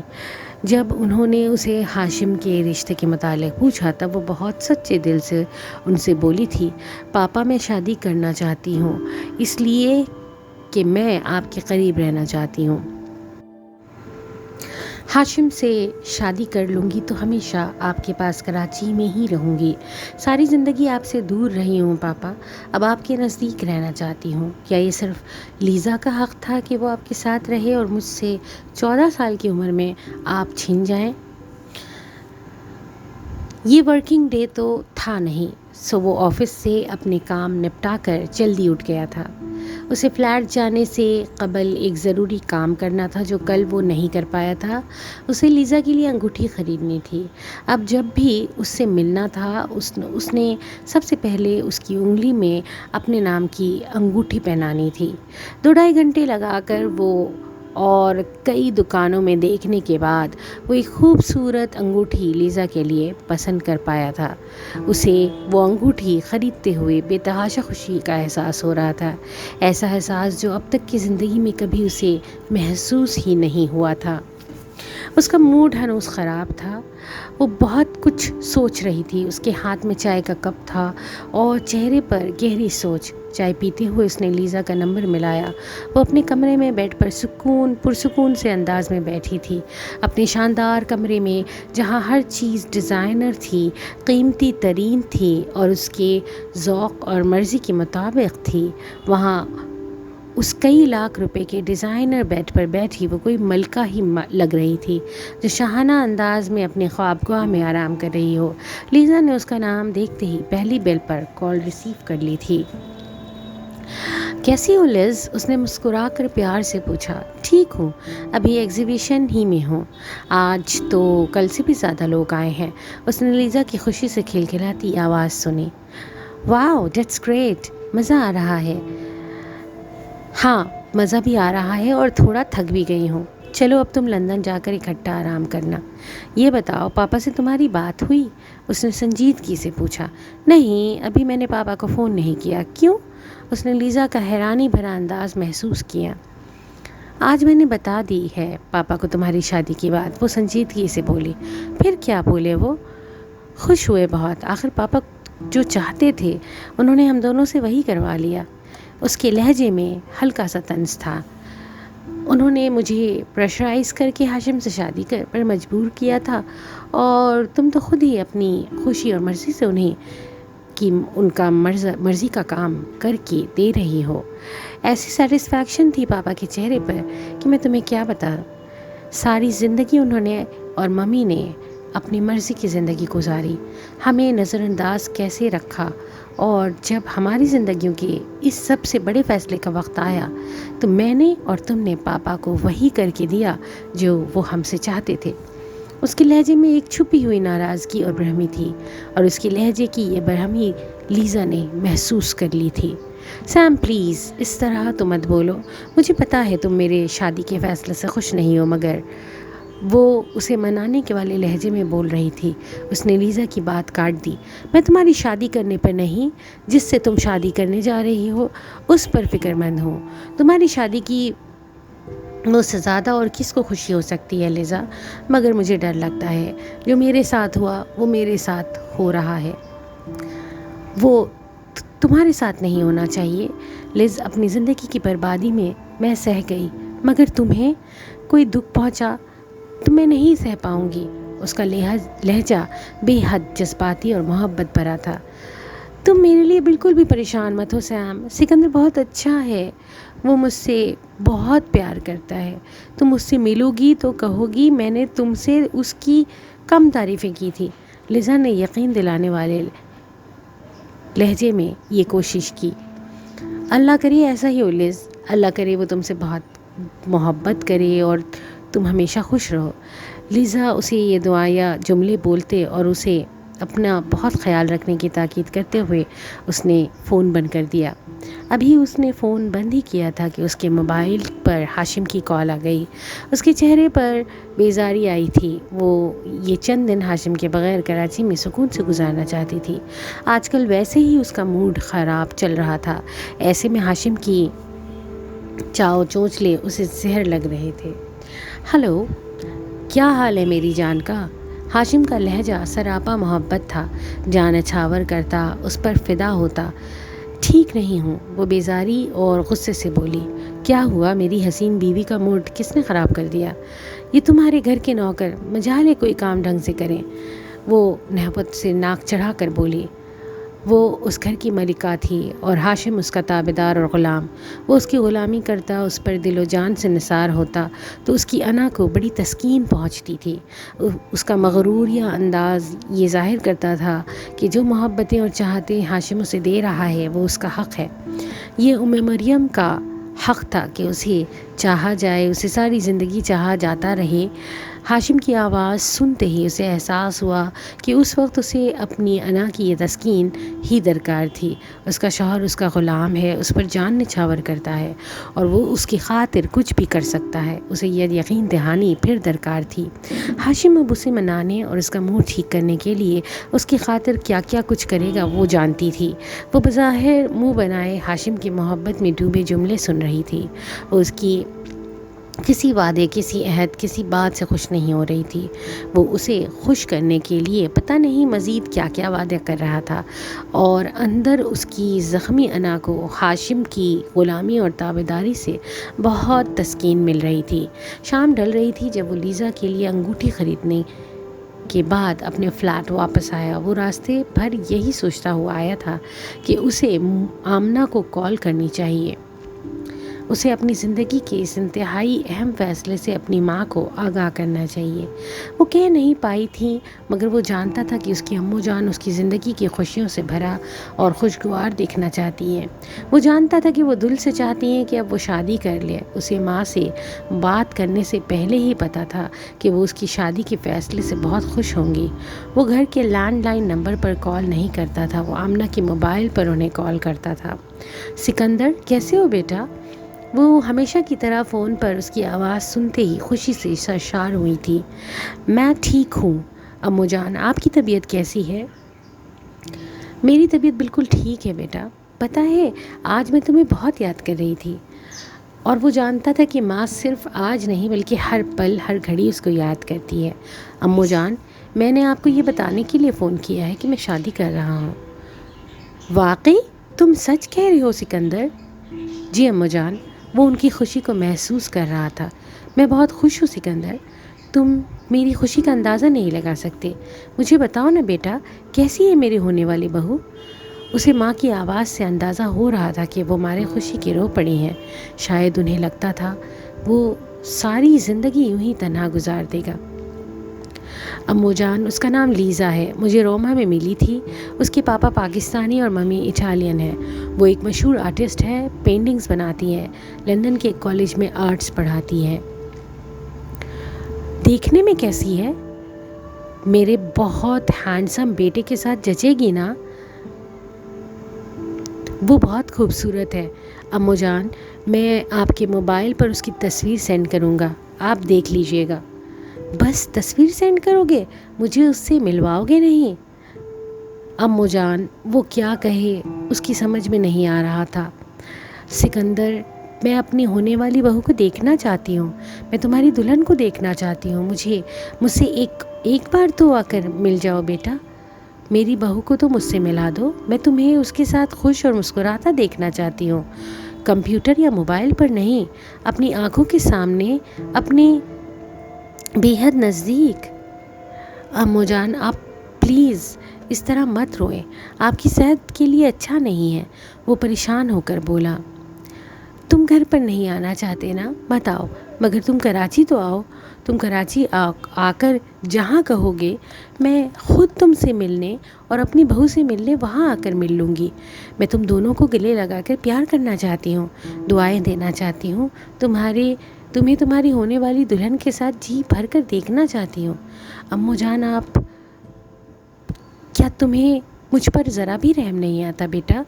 جب انہوں نے اسے ہاشم کے رشتے کے متعلق پوچھا تب وہ بہت سچے دل سے ان سے بولی تھی، پاپا میں شادی کرنا چاہتی ہوں اس لیے کہ میں آپ کے قریب رہنا چاہتی ہوں۔ ہاشم سے شادی کر لوں گی تو ہمیشہ آپ کے پاس کراچی میں ہی رہوں گی۔ ساری زندگی آپ سے دور رہی ہوں پاپا، اب آپ کے نزدیک رہنا چاہتی ہوں۔ کیا یہ صرف لیزا کا حق تھا کہ وہ آپ کے ساتھ رہے اور مجھ سے 14 سال کی عمر میں آپ چھن جائیں؟ یہ ورکنگ ڈے تو تھا نہیں، سو وہ آفس سے اپنے کام نپٹا کر جلدی اٹھ گیا تھا۔ اسے فلیٹ جانے سے قبل ایک ضروری کام کرنا تھا جو کل وہ نہیں کر پایا تھا۔ اسے لیزا کے لیے انگوٹھی خریدنی تھی۔ اب جب بھی اس سے ملنا تھا اس نے سب سے پہلے اس کی انگلی میں اپنے نام کی انگوٹھی پہنانی تھی۔ 2-2.5 گھنٹے لگا کر وہ اور کئی دکانوں میں دیکھنے کے بعد وہ ایک خوبصورت انگوٹھی لیزا کے لیے پسند کر پایا تھا۔ اسے وہ انگوٹھی خریدتے ہوئے بے تحاشا خوشی کا احساس ہو رہا تھا، ایسا احساس جو اب تک کی زندگی میں کبھی اسے محسوس ہی نہیں ہوا تھا۔ اس کا موڈ ہنوز خراب تھا، وہ بہت کچھ سوچ رہی تھی۔ اس کے ہاتھ میں چائے کا کپ تھا اور چہرے پر گہری سوچ۔ چائے پیتے ہوئے اس نے لیزا کا نمبر ملایا۔ وہ اپنے کمرے میں بیڈ پر پرسکون سے انداز میں بیٹھی تھی، اپنے شاندار کمرے میں جہاں ہر چیز ڈیزائنر تھی، قیمتی ترین تھی اور اس کے ذوق اور مرضی کے مطابق تھی۔ وہاں اس کئی لاکھ روپے کے ڈیزائنر بیڈ پر بیٹھی وہ کوئی ملکہ ہی لگ رہی تھی جو شاہانہ انداز میں اپنے خوابگاہ میں آرام کر رہی ہو۔ لیزا نے اس کا نام دیکھتے ہی پہلی بیل پر کال ریسیو کر لی تھی۔ کیسی ہو لیز؟ اس نے مسکرا کر پیار سے پوچھا۔ ٹھیک ہوں، ابھی ایگزیبیشن ہی میں ہوں، آج تو کل سے بھی زیادہ لوگ آئے ہیں۔ اس نے لیزا کی خوشی سے کھلکھلاتی آواز سنی۔ واو، دیٹس گریٹ، مزہ آ رہا ہے۔ ہاں، مزہ بھی آ رہا ہے اور تھوڑا تھک بھی گئی ہوں۔ چلو اب تم لندن جا کر اکٹھا آرام کرنا۔ یہ بتاؤ پاپا سے تمہاری بات ہوئی؟ اس نے سنجیدگی سے پوچھا۔ نہیں، ابھی میں نے پاپا کو فون نہیں کیا۔ کیوں؟ اس نے لیزا کا حیرانی بھرا انداز محسوس کیا۔ آج میں نے بتا دی ہے پاپا کو تمہاری شادی کی بات، وہ سنجیدگی سے بولی۔ پھر کیا بولے وہ؟ خوش ہوئے بہت، آخر پاپا جو چاہتے تھے انہوں نے ہم دونوں سے وہی کروا لیا۔ اس کے لہجے میں ہلکا سا طنز تھا۔ انہوں نے مجھے پریشرائز کر کے ہاشم سے شادی پر مجبور کیا تھا اور تم تو خود ہی اپنی خوشی اور مرضی سے ان کا مرضی کا کام کر کے دے رہی ہو۔ ایسی سیٹسفیکشن تھی پاپا کے چہرے پر کہ میں تمہیں کیا بتاؤں۔ ساری زندگی انہوں نے اور ممی نے اپنی مرضی کی زندگی گزاری، ہمیں نظر انداز کیسے رکھا، اور جب ہماری زندگیوں کے اس سب سے بڑے فیصلے کا وقت آیا تو میں نے اور تم نے پاپا کو وہی کر کے دیا جو وہ ہم سے چاہتے تھے۔ اس کے لہجے میں ایک چھپی ہوئی ناراضگی اور برہمی تھی، اور اس کے لہجے کی یہ برہمی لیزا نے محسوس کر لی تھی۔ سیم پلیز اس طرح تو مت بولو، مجھے پتا ہے تم میرے شادی کے فیصلے سے خوش نہیں ہو، مگر وہ اسے منانے کے والے لہجے میں بول رہی تھی۔ اس نے لیزا کی بات کاٹ دی۔ میں تمہاری شادی کرنے پر نہیں، جس سے تم شادی کرنے جا رہی ہو اس پر فکر مند ہوں۔ تمہاری شادی کی مجھ سے زیادہ اور کس کو خوشی ہو سکتی ہے لیزا، مگر مجھے ڈر لگتا ہے جو میرے ساتھ ہوا وہ میرے ساتھ ہو رہا ہے، وہ تمہارے ساتھ نہیں ہونا چاہیے۔ لیز، اپنی زندگی کی بربادی میں سہ گئی، مگر تمہیں کوئی دکھ پہنچا تو میں نہیں سہ پاؤں گی۔ اس کا لہجہ بے حد جذباتی اور محبت بھرا تھا۔ تم میرے لیے بالکل بھی پریشان مت ہو سیم، سکندر بہت اچھا ہے، وہ مجھ سے بہت پیار کرتا ہے۔ تم اس سے ملو گی تو کہو گی میں نے تم سے اس کی کم تعریفیں کی تھی۔ لیزا نے یقین دلانے والے لہجے میں یہ کوشش کی۔ اللہ کرے ایسا ہی ہو لیز، اللہ کرے وہ تم سے بہت محبت کرے اور تم ہمیشہ خوش رہو۔ لیزا اسے یہ دعائیں جملے بولتے اور اسے اپنا بہت خیال رکھنے کی تاکید کرتے ہوئے اس نے فون بند کر دیا۔ ابھی اس نے فون بند ہی کیا تھا کہ اس کے موبائل پر ہاشم کی کال آ گئی۔ اس کے چہرے پر بیزاری آئی تھی، وہ یہ چند دن ہاشم کے بغیر کراچی میں سکون سے گزارنا چاہتی تھی۔ آج کل ویسے ہی اس کا موڈ خراب چل رہا تھا، ایسے میں ہاشم کی چاؤ چونچلے اسے زہر لگ رہے تھے۔ ہلو، کیا حال ہے میری جان کا؟ ہاشم کا لہجہ سراپا محبت تھا، جان اچھاور کرتا، اس پر فدا ہوتا۔ ٹھیک نہیں ہوں، وہ بیزاری اور غصے سے بولی۔ کیا ہوا؟ میری حسین بیوی کا موڈ کس نے خراب کر دیا؟ یہ تمہارے گھر کے نوکر، مجال ہے کوئی کام ڈھنگ سے کریں، وہ نہبت سے ناک چڑھا کر بولی۔ وہ اس گھر کی ملکہ تھی اور ہاشم اس کا تابعدار اور غلام۔ وہ اس کی غلامی کرتا، اس پر دل و جان سے نثار ہوتا تو اس کی انا کو بڑی تسکین پہنچتی تھی۔ اس کا مغرور یا انداز یہ ظاہر کرتا تھا کہ جو محبتیں اور چاہتیں ہاشم اسے دے رہا ہے وہ اس کا حق ہے۔ یہ مریم کا حق تھا کہ اسے چاہا جائے، اسے ساری زندگی چاہا جاتا رہے۔ ہاشم کی آواز سنتے ہی اسے احساس ہوا کہ اس وقت اسے اپنی انا کی یہ تسکین ہی درکار تھی۔ اس کا شوہر اس کا غلام ہے، اس پر جان نچھاور کرتا ہے اور وہ اس کی خاطر کچھ بھی کر سکتا ہے۔ اسے یہ یقین دہانی پھر درکار تھی۔ ہاشم اب اسے منانے اور اس کا موڈ ٹھیک کرنے کے لیے اس کی خاطر کیا کیا کچھ کرے گا وہ جانتی تھی۔ وہ بظاہر منہ بنائے ہاشم کی محبت میں ڈوبے جملے سن رہی تھی۔ وہ اس کی کسی وعدے، کسی عہد، کسی بات سے خوش نہیں ہو رہی تھی۔ وہ اسے خوش کرنے کے لیے پتہ نہیں مزید کیا کیا وعدے کر رہا تھا، اور اندر اس کی زخمی انا کو ہاشم کی غلامی اور تابعداری سے بہت تسکین مل رہی تھی۔ شام ڈل رہی تھی جب وہ لیزا کے لیے انگوٹھی خریدنے کے بعد اپنے فلیٹ واپس آیا۔ وہ راستے بھر یہی سوچتا ہوا آیا تھا کہ اسے آمنہ کو کال کرنی چاہیے، اسے اپنی زندگی کے اس انتہائی اہم فیصلے سے اپنی ماں کو آگاہ کرنا چاہیے۔ وہ کہہ نہیں پائی تھی، مگر وہ جانتا تھا کہ اس کی امّو جان اس کی زندگی کی خوشیوں سے بھرا اور خوشگوار دیکھنا چاہتی ہیں۔ وہ جانتا تھا کہ وہ دل سے چاہتی ہیں کہ اب وہ شادی کر لے۔ اسے ماں سے بات کرنے سے پہلے ہی پتہ تھا کہ وہ اس کی شادی کے فیصلے سے بہت خوش ہوں گی۔ وہ گھر کے لینڈ لائن نمبر پر کال نہیں کرتا تھا، وہ آمنہ کے موبائل پر انہیں کال کرتا تھا۔ سکندر، کیسے ہو بیٹا؟ وہ ہمیشہ کی طرح فون پر اس کی آواز سنتے ہی خوشی سے سرشار ہوئی تھی۔ میں ٹھیک ہوں امّو جان، آپ کی طبیعت کیسی ہے؟ میری طبیعت بالکل ٹھیک ہے بیٹا۔ پتہ ہے آج میں تمہیں بہت یاد کر رہی تھی، اور وہ جانتا تھا کہ ماں صرف آج نہیں بلکہ ہر پل ہر گھڑی اس کو یاد کرتی ہے۔ امّو جان، میں نے آپ کو یہ بتانے کے لیے فون کیا ہے کہ میں شادی کر رہا ہوں۔ واقعی؟ تم سچ کہہ رہے ہو سکندر؟ جی امّو جان۔ وہ ان کی خوشی کو محسوس کر رہا تھا۔ میں بہت خوش ہوں سکندر، تم میری خوشی کا اندازہ نہیں لگا سکتے۔ مجھے بتاؤ نا بیٹا، کیسی ہے میری ہونے والی بہو؟ اسے ماں کی آواز سے اندازہ ہو رہا تھا کہ وہ مارے خوشی کی رو پڑی ہیں۔ شاید انہیں لگتا تھا وہ ساری زندگی یوں ہی تنہا گزار دے گا۔ امّو جان، اس کا نام لیزا ہے، مجھے روما میں ملی تھی۔ اس کے پاپا پاکستانی اور ممی اٹالین ہے۔ وہ ایک مشہور آرٹسٹ ہے، پینٹنگز بناتی ہے، لندن کے کالج میں آرٹس پڑھاتی ہے۔ دیکھنے میں کیسی ہے؟ میرے بہت ہینڈسم بیٹے کے ساتھ جچے گی نا؟ وہ بہت خوبصورت ہے امّو جان، میں آپ کے موبائل پر اس کی تصویر سینڈ کروں گا، آپ دیکھ لیجئے گا۔ بس تصویر سینڈ کرو گے، مجھے اس سے ملواؤ گے نہیں؟ امّو جان، وہ کیا کہے، اس کی سمجھ میں نہیں آ رہا تھا۔ سکندر، میں اپنی ہونے والی بہو کو دیکھنا چاہتی ہوں، میں تمہاری دلہن کو دیکھنا چاہتی ہوں، مجھ سے ایک بار تو آ کر مل جاؤ بیٹا۔ میری بہو کو تو مجھ سے ملا دو، میں تمہیں اس کے ساتھ خوش اور مسکراتا دیکھنا چاہتی ہوں، کمپیوٹر یا موبائل پر نہیں، اپنی آنکھوں کے سامنے، اپنی بے حد نزدیک۔ امّو جان، آپ پلیز اس طرح مت روئیں، آپ کی صحت کے لیے اچھا نہیں ہے۔ وہ پریشان ہو کر بولا۔ تم گھر پر نہیں آنا چاہتے نا؟ مت آؤ، مگر تم کراچی تو آؤ۔ تم کراچی آ کر جہاں کہو گے میں خود تم سے ملنے اور اپنی بہو سے ملنے وہاں آ کر مل لوں گی۔ میں تم دونوں کو گلے لگا کر پیار کرنا چاہتی ہوں، دعائیں دینا چاہتی ہوں، تمہیں تمہاری ہونے والی دلہن کے ساتھ جی بھر کر دیکھنا چاہتی ہوں۔ امّو جان، کیا تمہیں مجھ پر ذرا بھی رحم نہیں آتا بیٹا؟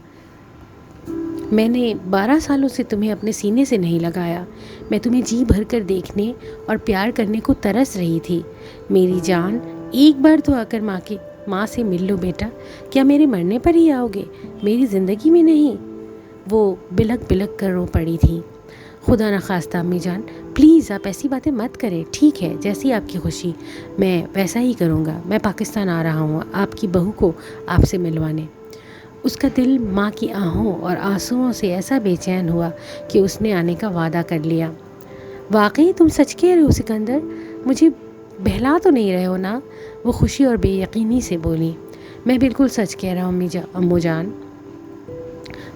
میں نے 12 سالوں سے تمہیں اپنے سینے سے نہیں لگایا، میں تمہیں جی بھر کر دیکھنے اور پیار کرنے کو ترس رہی تھی۔ میری جان، ایک بار تو آ کر ماں سے مل لو بیٹا۔ کیا میرے مرنے پر ہی آؤ گے، میری زندگی میں نہیں؟ وہ بلک بلک کر رو پڑی تھی۔ خدا نخواستہ امی جان، پلیز آپ ایسی باتیں مت کریں. ٹھیک ہے، جیسی آپ کی خوشی، میں ویسا ہی کروں گا. میں پاکستان آ رہا ہوں آپ کی بہو کو آپ سے ملوانے. اس کا دل ماں کی آہوں اور آنسوؤں سے ایسا بے چین ہوا کہ اس نے آنے کا وعدہ کر لیا. واقعی تم سچ کہہ رہے ہو سکندر؟ مجھے بہلا تو نہیں رہے ہو نا؟ وہ خوشی اور بے یقینی سے بولی. میں بالکل سچ کہہ رہا ہوں امو جان،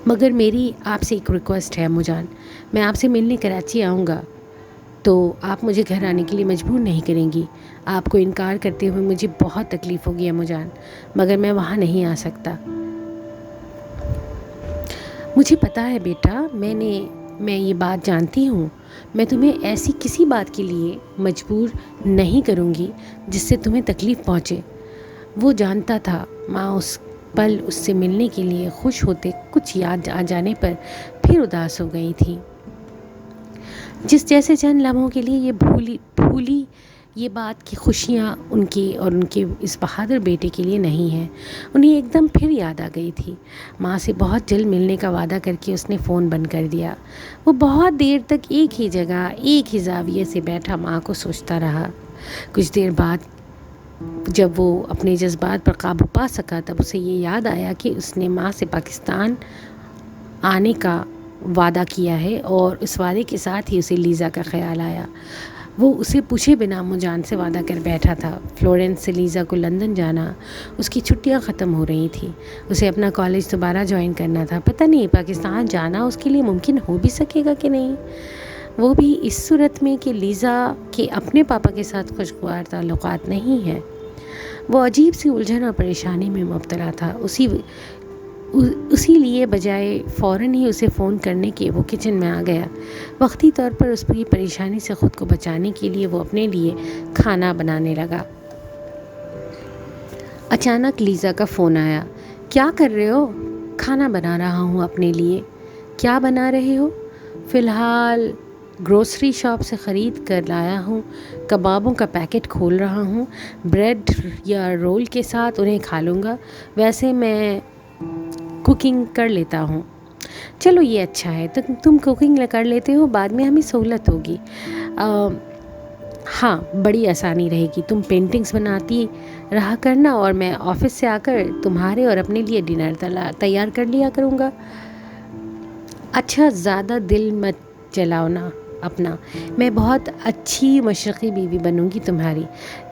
مگر میری آپ سے ایک ریکویسٹ ہے امو جان. میں آپ سے ملنے کراچی آؤں گا تو آپ مجھے گھر آنے کے لیے مجبور نہیں کریں گی. آپ کو انکار کرتے ہوئے مجھے بہت تکلیف ہوگی امو جان، مگر میں وہاں نہیں آ سکتا. مجھے پتہ ہے بیٹا، میں یہ بات جانتی ہوں. میں تمہیں ایسی کسی بات کے لیے مجبور نہیں کروں گی جس سے تمہیں تکلیف پہنچے. وہ جانتا تھا ماں اس پل اس سے ملنے کے لیے خوش ہوتے کچھ یاد آ جانے پر پھر اداس ہو گئی تھی. جیسے چند لمحوں کے لیے یہ بھولی یہ بات کی خوشیاں ان کے اس بہادر بیٹے کے لیے نہیں ہیں. انہیں ایک دم پھر یاد آ گئی تھی. ماں سے بہت جلد ملنے کا وعدہ کر کے اس نے فون بند کر دیا. وہ بہت دیر تک ایک ہی جگہ ایک ہی زاویے سے بیٹھا ماں کو سوچتا رہا. کچھ دیر بعد جب وہ اپنے جذبات پر قابو پا سکا تب اسے یہ یاد آیا کہ اس نے ماں سے پاکستان آنے کا وعدہ کیا ہے، اور اس وعدے کے ساتھ ہی اسے لیزا کا خیال آیا. وہ اسے پوچھے بنا امو جان سے وعدہ کر بیٹھا تھا. فلورنس سے لیزا کو لندن جانا، اس کی چھٹیاں ختم ہو رہی تھیں. اسے اپنا کالج دوبارہ جوائن کرنا تھا. پتہ نہیں پاکستان جانا اس کے لیے ممکن ہو بھی سکے گا کہ نہیں، وہ بھی اس صورت میں کہ لیزا کے اپنے پاپا کے ساتھ خوشگوار تعلقات نہیں ہیں. وہ عجیب سی الجھن اور پریشانی میں مبتلا تھا. اسی لیے بجائے فوراً ہی اسے فون کرنے کے وہ کچن میں آ گیا. وقتی طور پر اس پوری پریشانی سے خود کو بچانے کے لیے وہ اپنے لیے کھانا بنانے لگا. اچانک لیزا کا فون آیا. کیا کر رہے ہو؟ کھانا بنا رہا ہوں اپنے لیے. کیا بنا رہے ہو؟ فی الحال گروسری شاپ سے خرید کر لایا ہوں. کبابوں کا پیکٹ کھول رہا ہوں. بریڈ یا رول کے ساتھ انہیں کھا لوں گا. ویسے میں کوکنگ کر لیتا ہوں. چلو یہ اچھا ہے، تم کوکنگ کر لیتے ہو، بعد میں ہمیں سہولت ہوگی. ہاں بڑی آسانی رہے گی. تم پینٹنگز بناتی رہا کرنا اور میں آفس سے آ کر تمہارے اور اپنے لیے ڈنر تیار کر لیا کروں گا. اچھا زیادہ دل مت جلاؤ نا اپنا. میں بہت اچھی مشرقی بیوی بنوں گی تمہاری.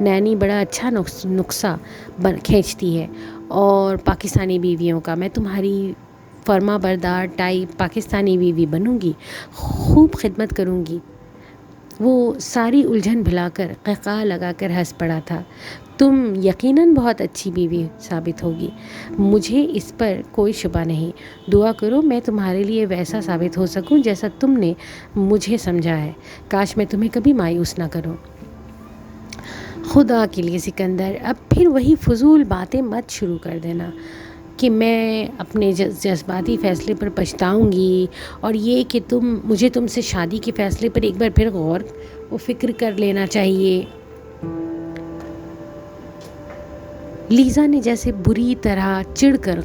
نینی بڑا اچھا نسخہ کھینچتی ہے اور پاکستانی بیویوں کا. میں تمہاری فرما بردار ٹائپ پاکستانی بیوی بنوں گی، خوب خدمت کروں گی. وہ ساری الجھن بھلا کر قہقہہ لگا کر ہنس پڑا تھا. تم یقیناً بہت اچھی بیوی ثابت ہوگی، مجھے اس پر کوئی شبہ نہیں. دعا کرو میں تمہارے لیے ویسا ثابت ہو سکوں جیسا تم نے مجھے سمجھا ہے. کاش میں تمہیں کبھی مایوس نہ کروں. خدا کے لیے سکندر اب پھر وہی فضول باتیں مت شروع کر دینا کہ میں اپنے جذباتی فیصلے پر پچھتاؤں گی، اور یہ کہ مجھے تم سے شادی کے فیصلے پر ایک بار پھر غور و فکر کر لینا چاہیے. لیزا نے جیسے بری طرح چڑھ کر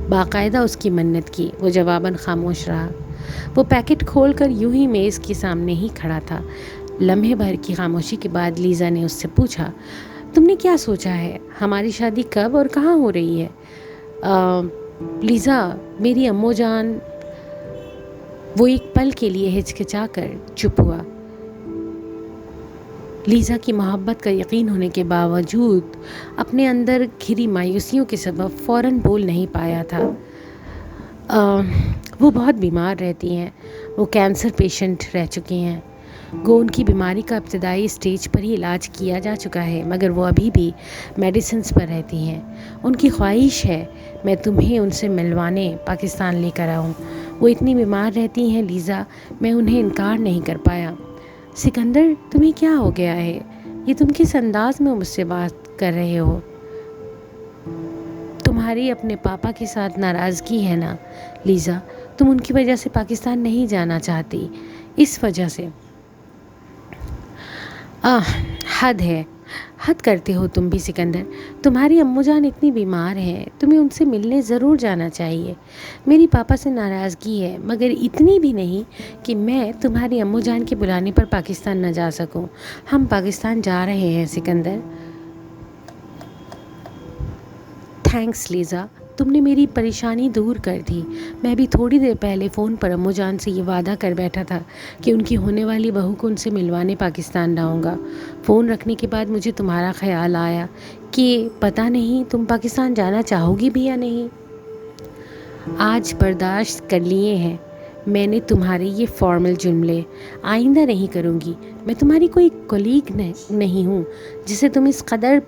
باقاعدہ اس کی منت کی. وہ جواباً خاموش رہا. وہ پیکٹ کھول کر یوں ہی میز کے سامنے ہی کھڑا تھا. لمحے بھر کی خاموشی کے بعد لیزا نے اس سے پوچھا، تم نے کیا سوچا ہے؟ ہماری شادی کب اور کہاں ہو رہی ہے؟ لیزا میری امو جان. وہ ایک پل کے لیے ہچکچا کر چپ ہوا. لیزا کی محبت کا یقین ہونے کے باوجود اپنے اندر گھری مایوسیوں کے سبب فوراً بول نہیں پایا تھا. وہ بہت بیمار رہتی ہیں. وہ کینسر پیشنٹ رہ چکی ہیں. ان کی بیماری کا ابتدائی اسٹیج پر ہی علاج کیا جا چکا ہے، مگر وہ ابھی بھی میڈیسنز پر رہتی ہیں. ان کی خواہش ہے میں تمہیں ان سے ملوانے پاکستان لے کر آؤں. وہ اتنی بیمار رہتی ہیں لیزا، میں انہیں انکار نہیں کر پایا. سکندر تمہیں کیا ہو گیا ہے؟ یہ تم کس انداز میں مجھ سے بات کر رہے ہو؟ تمہاری اپنے پاپا کے ساتھ ناراضگی ہے نا لیزا؟ تم ان کی وجہ سے پاکستان نہیں جانا چاہتی، اس وجہ سے. حد ہے. حد کرتے ہو تم بھی سکندر، تمہاری امّو جان اتنی بیمار ہیں، تمہیں ان سے ملنے ضرور جانا چاہیے۔ میری پاپا سے ناراضگی ہے، مگر اتنی بھی نہیں کہ میں تمہاری امّو جان کے بلانے پر پاکستان نہ جا سکوں۔ ہم پاکستان جا رہے ہیں سکندر۔ تھینکس لیزا، تم نے میری پریشانی دور کر دی۔ میں بھی تھوڑی دیر پہلے فون پر امّو جان سے یہ وعدہ کر بیٹھا تھا کہ ان کی ہونے والی بہو کو ان سے ملوانے پاکستان لاؤں گا۔ فون رکھنے کے بعد مجھے تمہارا خیال آیا کہ پتہ نہیں تم پاکستان جانا چاہو گی بھی یا نہیں۔ آج برداشت کر لیے ہیں میں نے تمہارے یہ فارمل جملے، آئندہ نہیں کروں گی۔ میں تمہاری کوئی کولیگ نہیں ہوں جسے تم اس قدر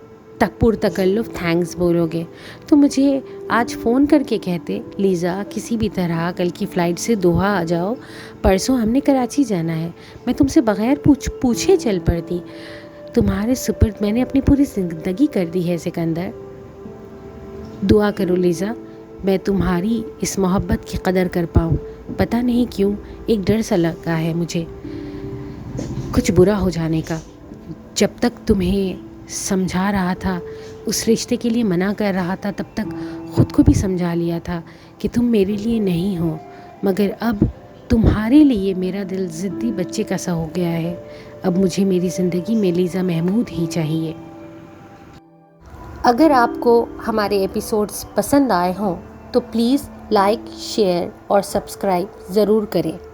پرتکلف تھینکس بولو گے۔ تو مجھے آج فون کر کے کہتے لیزا کسی بھی طرح کل کی فلائٹ سے دوحہ آ جاؤ، پرسوں ہم نے کراچی جانا ہے۔ میں تم سے بغیر پوچھے چل پڑتی۔ تمہارے سپرد میں نے اپنی پوری زندگی کر دی ہے سکندر۔ دعا کرو لیزا میں تمہاری اس محبت کی قدر کر پاؤں۔ پتہ نہیں کیوں ایک ڈر سا لگا ہے مجھے کچھ برا ہو جانے کا۔ جب تک تمہیں سمجھا رہا تھا، اس رشتے کے لیے منع کر رہا تھا، تب تک خود کو بھی سمجھا لیا تھا کہ تم میرے لیے نہیں ہو، مگر اب تمہارے لیے میرا دل ضدی بچے کا سا ہو گیا ہے۔ اب مجھے میری زندگی میں لیزا محمود ہی چاہیے۔ اگر آپ کو ہمارے ایپیسوڈز پسند آئے ہوں تو پلیز لائک، شیئر اور سبسکرائب ضرور کریں۔